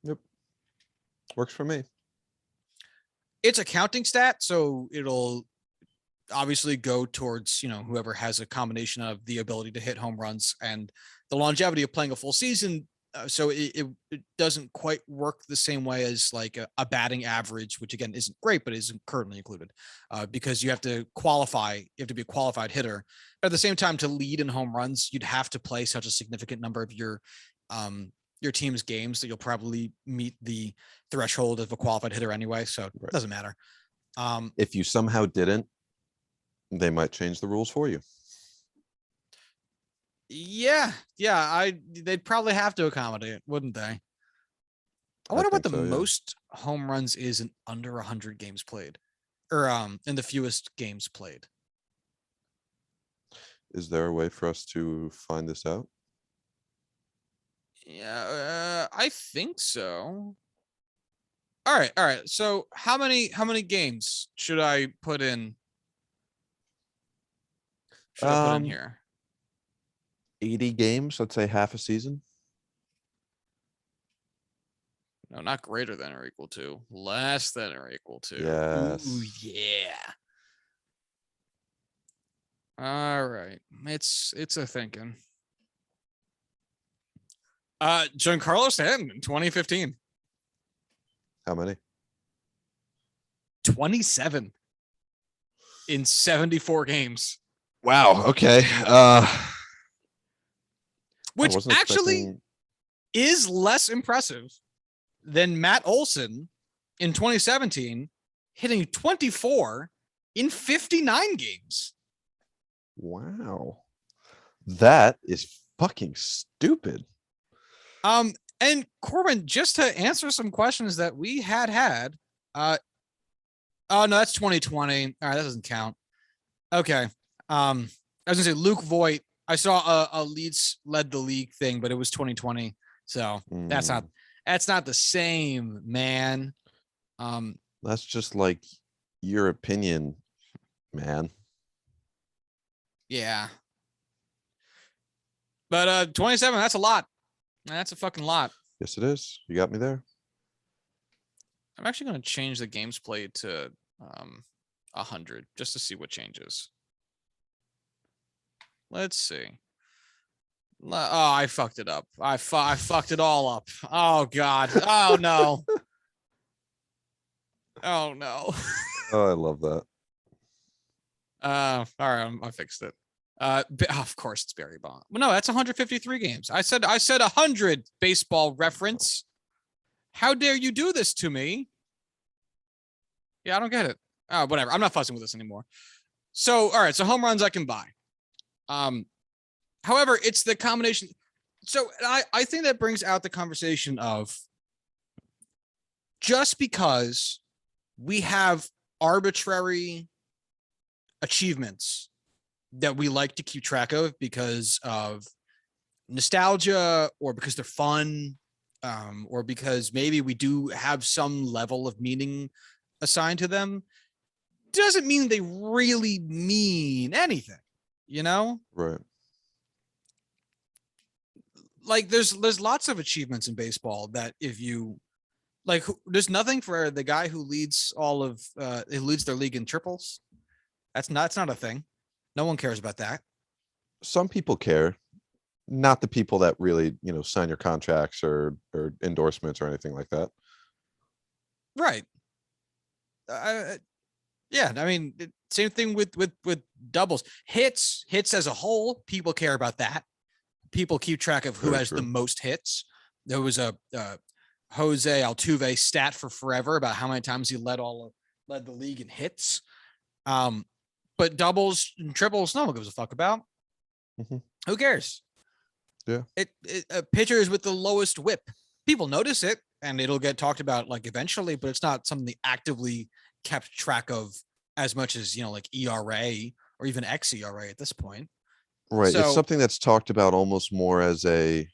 Yep. Works for me. It's a counting stat, so it'll obviously go towards, whoever has a combination of the ability to hit home runs and the longevity of playing a full season. So it doesn't quite work the same way as like a batting average, which again isn't great, but isn't currently included because you have to qualify. You have to be a qualified hitter. But at the same time, to lead in home runs, you'd have to play such a significant number of your team's games that you'll probably meet the threshold of a qualified hitter anyway. So it doesn't matter. If you somehow didn't, they might change the rules for you. Yeah. They'd probably have to accommodate, wouldn't they? I wonder what the most home runs is in under 100 games played, or in the fewest games played. Is there a way for us to find this out? Yeah, I think so. All right, all right. So how many games should I put in? Should I put in Um, here? 80 games, let's say half a season. No, not greater than or equal to. Less than or equal to. Ooh, Yes. yeah. All right. It's a thinking. Giancarlo Stanton in 2015. How many? 27 in 74 games. Wow. Okay. I Which wasn't actually expecting. is less impressive than Matt Olson in 2017 hitting 24 in 59 games. Wow. That is fucking stupid. And Corbin, just to answer some questions that we had, oh no, that's 2020. All right, that doesn't count. Okay. I was gonna say Luke Voigt. I saw a leads led the league thing, but it was 2020. So that's not Mm, that's not the same, man. that's just like your opinion, man. Yeah. But 27, that's a lot. That's a fucking lot. Yes, it is. You got me there. I'm actually gonna change the games played to 100 just to see what changes. Let's see. Oh, I fucked it up. I fucked it all up. Oh god. Oh no. Oh no. Oh, I love that. All right, I fixed it. Of course it's Barry Bonds. Well, no, that's 153 games. I said 100 baseball reference. How dare you do this to me? Yeah, I don't get it. Oh, whatever. I'm not fussing with this anymore. So, all right. So home runs I can buy. However, it's the combination. So I think that brings out the conversation of just because we have arbitrary achievements that we like to keep track of because of nostalgia or because they're fun, or because maybe we do have some level of meaning assigned to them, doesn't mean they really mean anything, you know? Right. Like there's lots of achievements in baseball that if you like, there's nothing for the guy who leads who leads their league in triples. That's not a thing. No one cares about that. Some people care, not the people that really, sign your contracts or endorsements or anything like that. Right. Yeah, I mean, same thing with doubles. Hits as a whole, people care about that. People keep track of who Very has the true. most hits. There was a Jose Altuve stat for forever about how many times he led the league in hits. But doubles and triples, no one gives a fuck about. Mhm. Who cares? Yeah. Pitchers with the lowest whip, people notice it, and it'll get talked about like eventually, but it's not something they actively kept track of as much as like ERA or even xERA at this point. Right. It's So something that's talked about almost more as I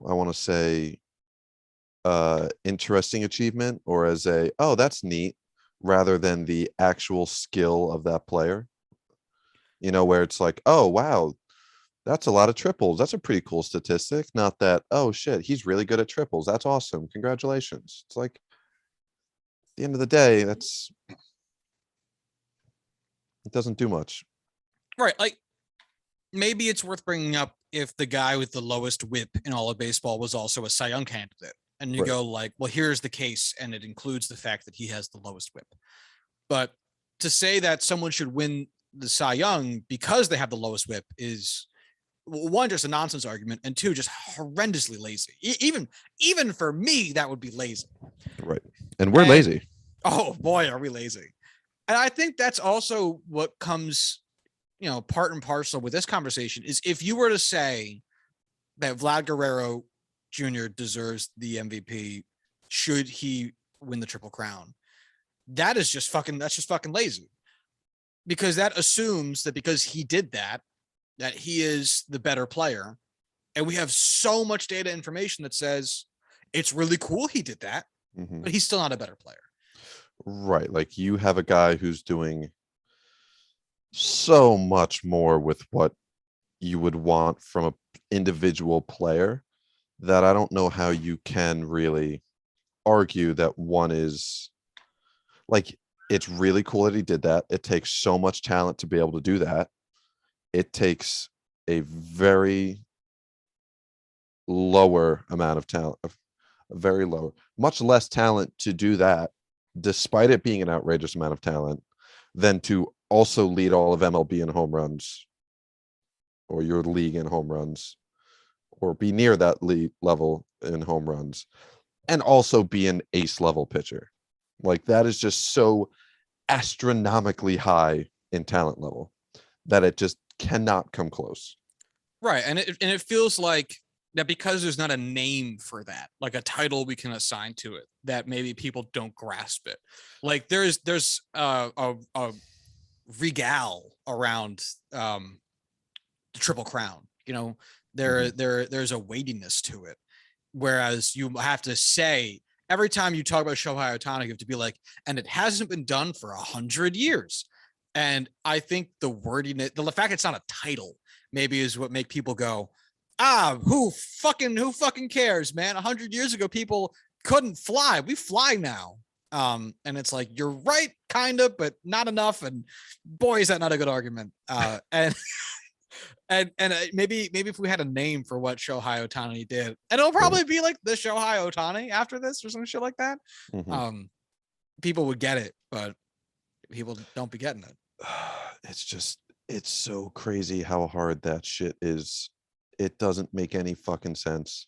want to say, interesting achievement, or as oh, that's neat, rather than the actual skill of that player. Where it's like, oh, wow, that's a lot of triples. That's a pretty cool statistic. Not that, oh shit, he's really good at triples. That's awesome. Congratulations. It's like, at the end of the day, it doesn't do much. right, like maybe it's worth bringing up if the guy with the lowest whip in all of baseball was also a Cy Young candidate, and you Right. go like, well, here's the case, and it includes the fact that he has the lowest whip. But to say that someone should win the Cy Young because they have the lowest whip is, one, just a nonsense argument, and two, just horrendously lazy. Even for me, that would be lazy. Right. And we're And lazy. oh boy, are we lazy. And I think that's also what comes, part and parcel with this conversation is if you were to say that Vlad Guerrero Jr. deserves the MVP, should he win the Triple Crown? That's just fucking lazy. Because that assumes that because he did that he is the better player. And we have so much data information that says it's really cool he did that. Mhm. but he's still not a better player. Right. Like you have a guy who's doing so much more with what you would want from an individual player that I don't know how you can really argue that one is like it's really cool that he did that. It takes so much talent to be able to do that. It takes a very lower amount of talent, very lower, much less talent to do that, despite it being an outrageous amount of talent, than to also lead all of MLB in home runs or your league in home runs or be near that league level in home runs and also be an ace level pitcher. Like that is just so astronomically high in talent level that it just cannot come close. Right. And it feels like that because there's not a name for that, like a title we can assign to it, that maybe people don't grasp it. Like there's a regal around the Triple Crown. You know, there's a weightiness to it. Whereas you have to say every time you talk about Shohei Ohtani, you have to be like, and it hasn't been done for 100 years. And I think the wordiness, the fact it's not a title, maybe is what make people go, who fucking cares, man? 100 years ago, people couldn't fly. We fly now. And it's like, you're right, kind of, but not enough. And boy, is that not a good argument. And maybe if we had a name for what Shohei Ohtani did, and it'll probably be like the Shohei Ohtani after this or some shit like that. Mm-hmm. People would get it, but people don't be getting it. It's just, it's so crazy how hard that shit is. It doesn't make any fucking sense.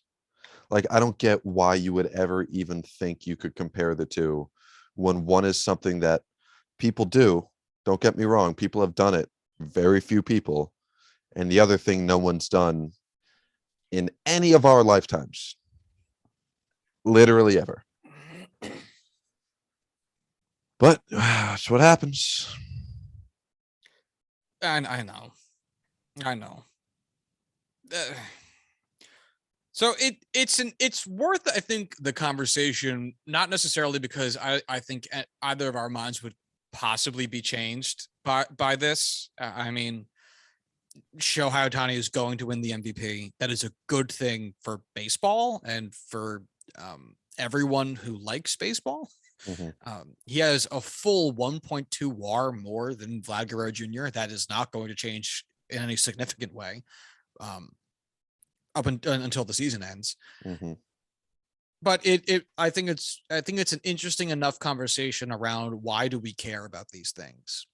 Like, I don't get why you would ever even think you could compare the two when one is something that people do. Don't get me wrong, people have done it, very few people. And the other thing no one's done in any of our lifetimes, literally ever. But that's what happens. And I know. So it's worth, I think, the conversation, not necessarily because I think either of our minds would possibly be changed by this. I mean, Shohei Ohtani is going to win the MVP. That is a good thing for baseball and for everyone who likes baseball. Mm-hmm. He has a full 1.2 WAR more than Vlad Guerrero Jr. That is not going to change in any significant way until the season ends. Mm-hmm. But I think it's an interesting enough conversation around why do we care about these things.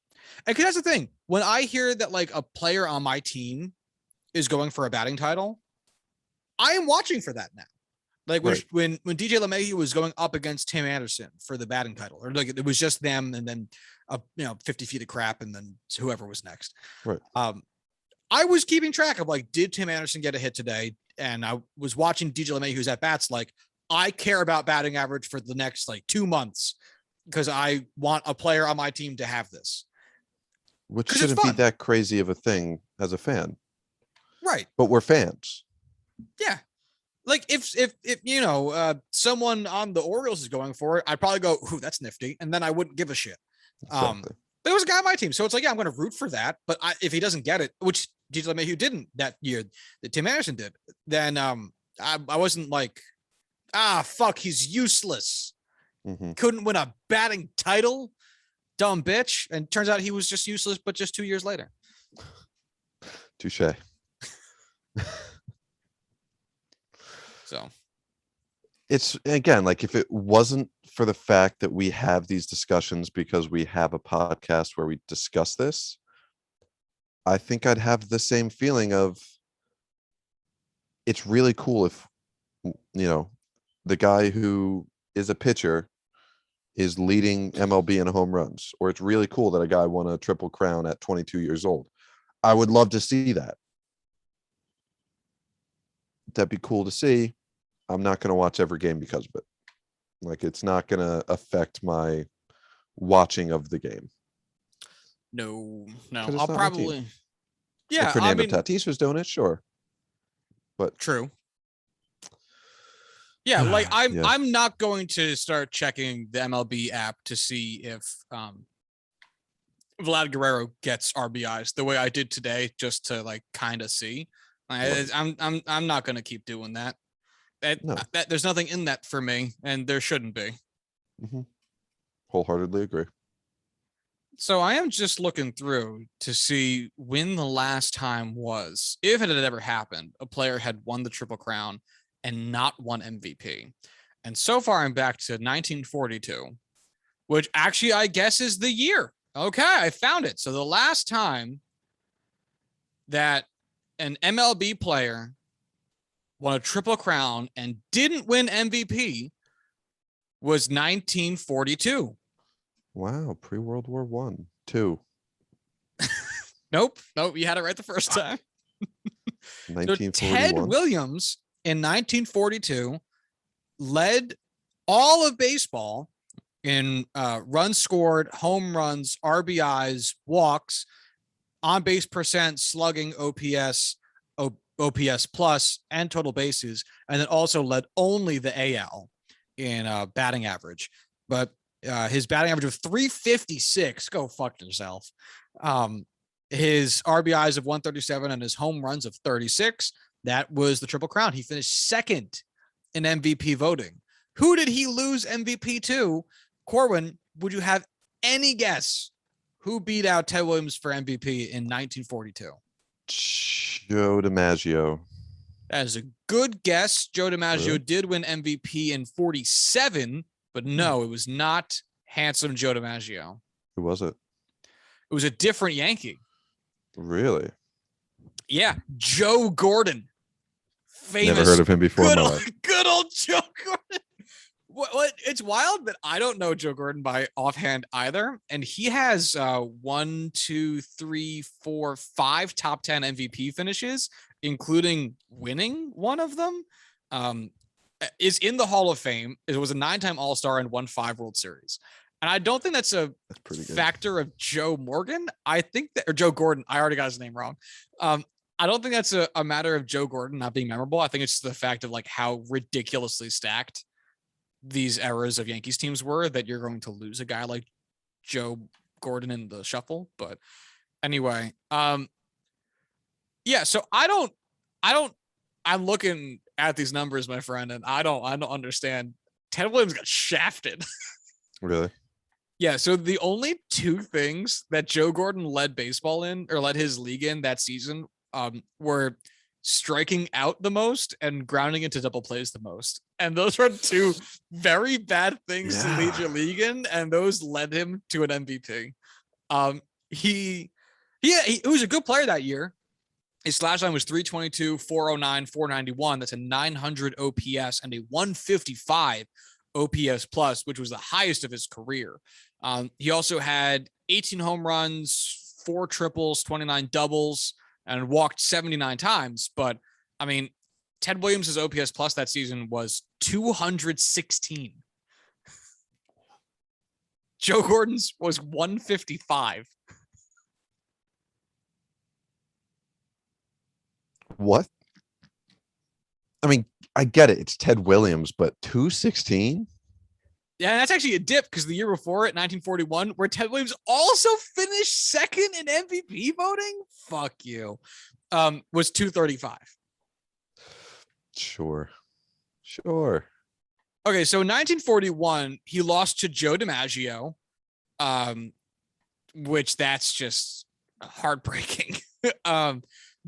And because that's the thing, when I hear that like a player on my team is going for a batting title, I am watching for that now. Like Right. when DJ LeMahieu was going up against Tim Anderson for the batting title, or like it was just them and then 50 feet of crap and then whoever was next. Right. I was keeping track of like, did Tim Anderson get a hit today? And I was watching DJ LeMahieu's at bats. Like, I care about batting average for the next like 2 months because I want a player on my team to have this. Which shouldn't be that crazy of a thing as a fan. Right. But we're fans. Yeah. Like if someone on the Orioles is going for it, I'd probably go, ooh, that's nifty. And then I wouldn't give a shit. Exactly. But it was a guy on my team. So it's like, yeah, I'm going to root for that. But if he doesn't get it, which DJ LeMahieu didn't that year, that Tim Anderson did, then I wasn't like, fuck, he's useless. Mm-hmm. Couldn't win a batting title. Dumb bitch. And turns out he was just useless, but just 2 years later. Touche. So it's, again, like if it wasn't for the fact that we have these discussions because we have a podcast where we discuss this, I think I'd have the same feeling of it's really cool if, the guy who is a pitcher is leading MLB in home runs, or it's really cool that a guy won a triple crown at 22 years old. I would love to see that. That'd be cool to see. I'm not going to watch every game because of it. Like, it's not going to affect my watching of the game. No, I'll probably. Yeah, if Fernando Tatis was doing it, sure. But true. Yeah, like Yeah. I'm not going to start checking the MLB app to see if Vlad Guerrero gets RBIs the way I did today, just to like kind of see. Right. I'm not going to keep doing that. No. There's nothing in that for me, and there shouldn't be. Hmm. Wholeheartedly agree. So I am just looking through to see when the last time was, if it had ever happened, a player had won the Triple Crown and not won MVP. And so far, I'm back to 1942, which actually I guess is the year. Okay, I found it. So the last time that an MLB player won a Triple Crown and didn't win MVP was 1942. Wow. Pre-World War One, two, Nope, you had it right the first time. So Ted 1941. Williams in 1942 led all of baseball in runs scored, home runs, RBIs, walks, on base percent, slugging, OPS plus, and total bases, and then also led only the AL in batting average. But his batting average of 356, go fuck yourself. His RBIs of 137 and his home runs of 36. That was the Triple Crown. He finished second in MVP voting. Who did he lose MVP to? Corwin, would you have any guess who beat out Ted Williams for MVP in 1942? Joe DiMaggio. That is a good guess. Joe DiMaggio Really? did win MVP in 47, but no, it was not handsome Joe DiMaggio. Who was it? It was a different Yankee. Really? Yeah, Joe Gordon. Famous. Never heard of him before in my life. Good old Joe Gordon. What? It's wild that I don't know Joe Gordon by offhand either. And he has 1, 2, 3, 4, 5 top 10 MVP finishes, including winning one of them. Is in the Hall of Fame. It was a 9-time All-Star and won 5 World Series. And I don't think that's a factor of Joe Morgan. I think that, or Joe Gordon. I already got his name wrong. I don't think that's a matter of Joe Gordon not being memorable. I think it's the fact of like how ridiculously stacked these eras of Yankees teams were that you're going to lose a guy like Joe Gordon in the shuffle. But anyway, yeah. So I'm looking at these numbers, my friend, and I don't understand. Ted Williams got shafted. Really? Yeah, so the only 2 things that Joe Gordon led baseball in, or led his league in that season, were striking out the most and grounding into double plays the most. And those were 2 very bad things to lead your league in, and those led him to an MVP. He was a good player that year. His slash line was 322, 409, 491. That's a 900 OPS and a 155 OPS plus, which was the highest of his career. He also had 18 home runs, 4 triples, 29 doubles, and walked 79 times. But I mean, Ted Williams' OPS plus that season was 216. Joe Gordon's was 155. What? I mean, I get it. It's Ted Williams, but 216? Yeah, and that's actually a dip because the year before it, 1941, where Ted Williams also finished second in MVP voting, fuck you, was 235. Sure. Okay, so in 1941, he lost to Joe DiMaggio, which that's just heartbreaking.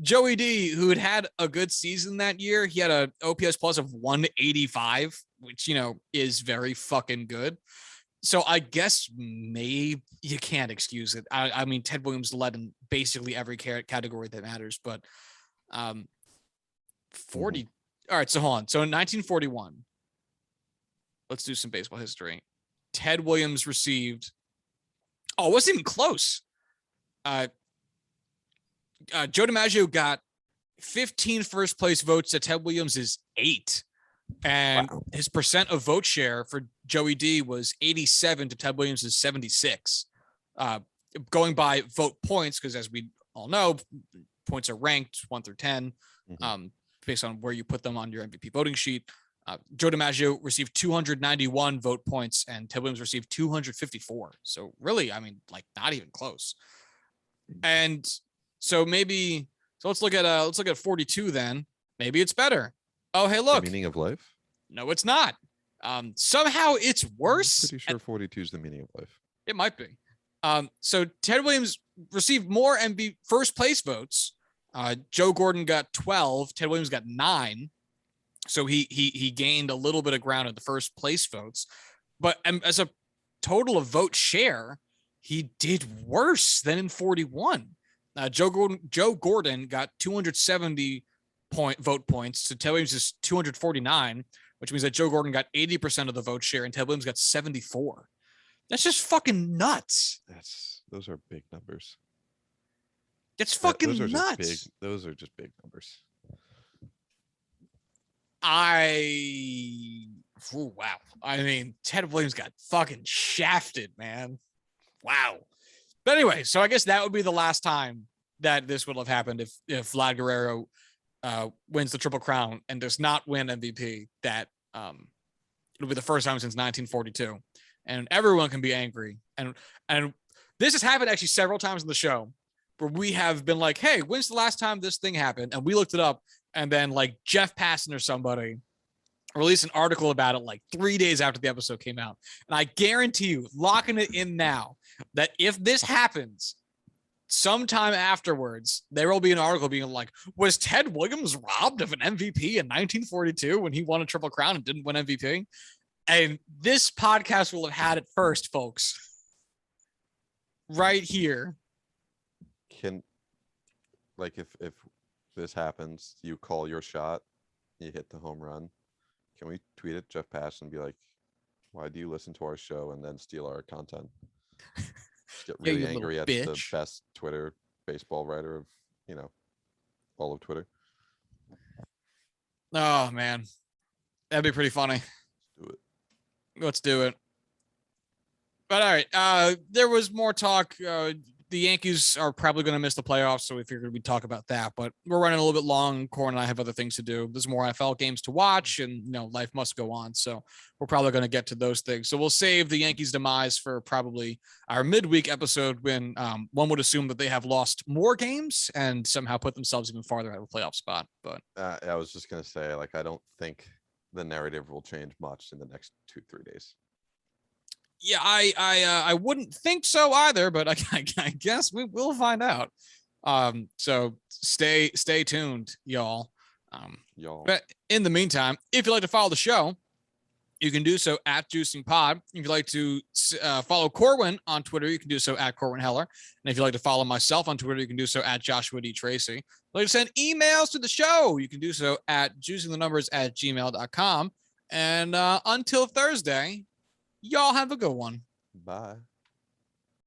Joey D, who had a good season that year, he had a OPS plus of 185, which, is very fucking good. So I guess maybe you can't excuse it. I mean, Ted Williams led in basically every category that matters, but 40. All right, so hold on. So in 1941, let's do some baseball history. Ted Williams received, it wasn't even close. Joe DiMaggio got 15 first place votes to Ted Williams is 8. And his percent of vote share for Joey D was 87 to Ted Williams is 76. Going by vote points, because as we all know, points are ranked 1 through 10, based on where you put them on your MVP voting sheet. Joe DiMaggio received 291 vote points and Ted Williams received 254. So really, I mean, like not even close. And so let's look at 42 then. Maybe it's better. Oh, hey, look. The meaning of life? No, it's not. Somehow it's worse. I'm pretty sure 42 is the meaning of life. It might be. So Ted Williams received more first place votes. Joe Gordon got 12. Ted Williams got 9. So he gained a little bit of ground in the first place votes. But as a total of vote share, he did worse than in 41. Joe Gordon got 270 vote points to Ted Williams is 249, which means that Joe Gordon got 80% of the vote share and Ted Williams got 74. That's just fucking nuts. Those are big numbers. That's fucking nuts. Those are just big numbers. Wow. I mean, Ted Williams got fucking shafted, man. Wow. But anyway, so I guess that would be the last time that this would have happened if Vlad Guerrero wins the Triple Crown and does not win MVP. That it'll be the first time since 1942, and everyone can be angry. And this has happened actually several times in the show where we have been like, "Hey, when's the last time this thing happened?" And we looked it up, and then like Jeff Passan or somebody released an article about it like 3 days after the episode came out. And I guarantee you, locking it in now, that if this happens sometime afterwards, there will be an article being like, was Ted Williams robbed of an MVP in 1942 when he won a Triple Crown and didn't win MVP? And this podcast will have had it first, folks. Right here. If this happens, you call your shot, you hit the home run. Can we tweet at Jeff Passan and be like, why do you listen to our show and then steal our content? Get really angry at the best Twitter baseball writer of, all of Twitter. Oh, man. That'd be pretty funny. Let's do it. But all right. There was more talk. The Yankees are probably going to miss the playoffs, so we figured we'd talk about that. But we're running a little bit long. Corwin and I have other things to do. There's more NFL games to watch, and life must go on. So we're probably going to get to those things. So we'll save the Yankees' demise for probably our midweek episode when one would assume that they have lost more games and somehow put themselves even farther out of a playoff spot. But I was just going to say, I don't think the narrative will change much in the next 2-3 days. Yeah, I wouldn't think so either, but I guess we will find out. So stay tuned, y'all. But in the meantime, if you'd like to follow the show, you can do so at Juicing Pod. If you'd like to follow Corwin on Twitter, you can do so at Corwin Heller. And if you'd like to follow myself on Twitter, you can do so at Joshua D. Tracy. If you'd like to send emails to the show, you can do so at juicingthenumbers@gmail.com. And until Thursday, y'all have a good one. Bye.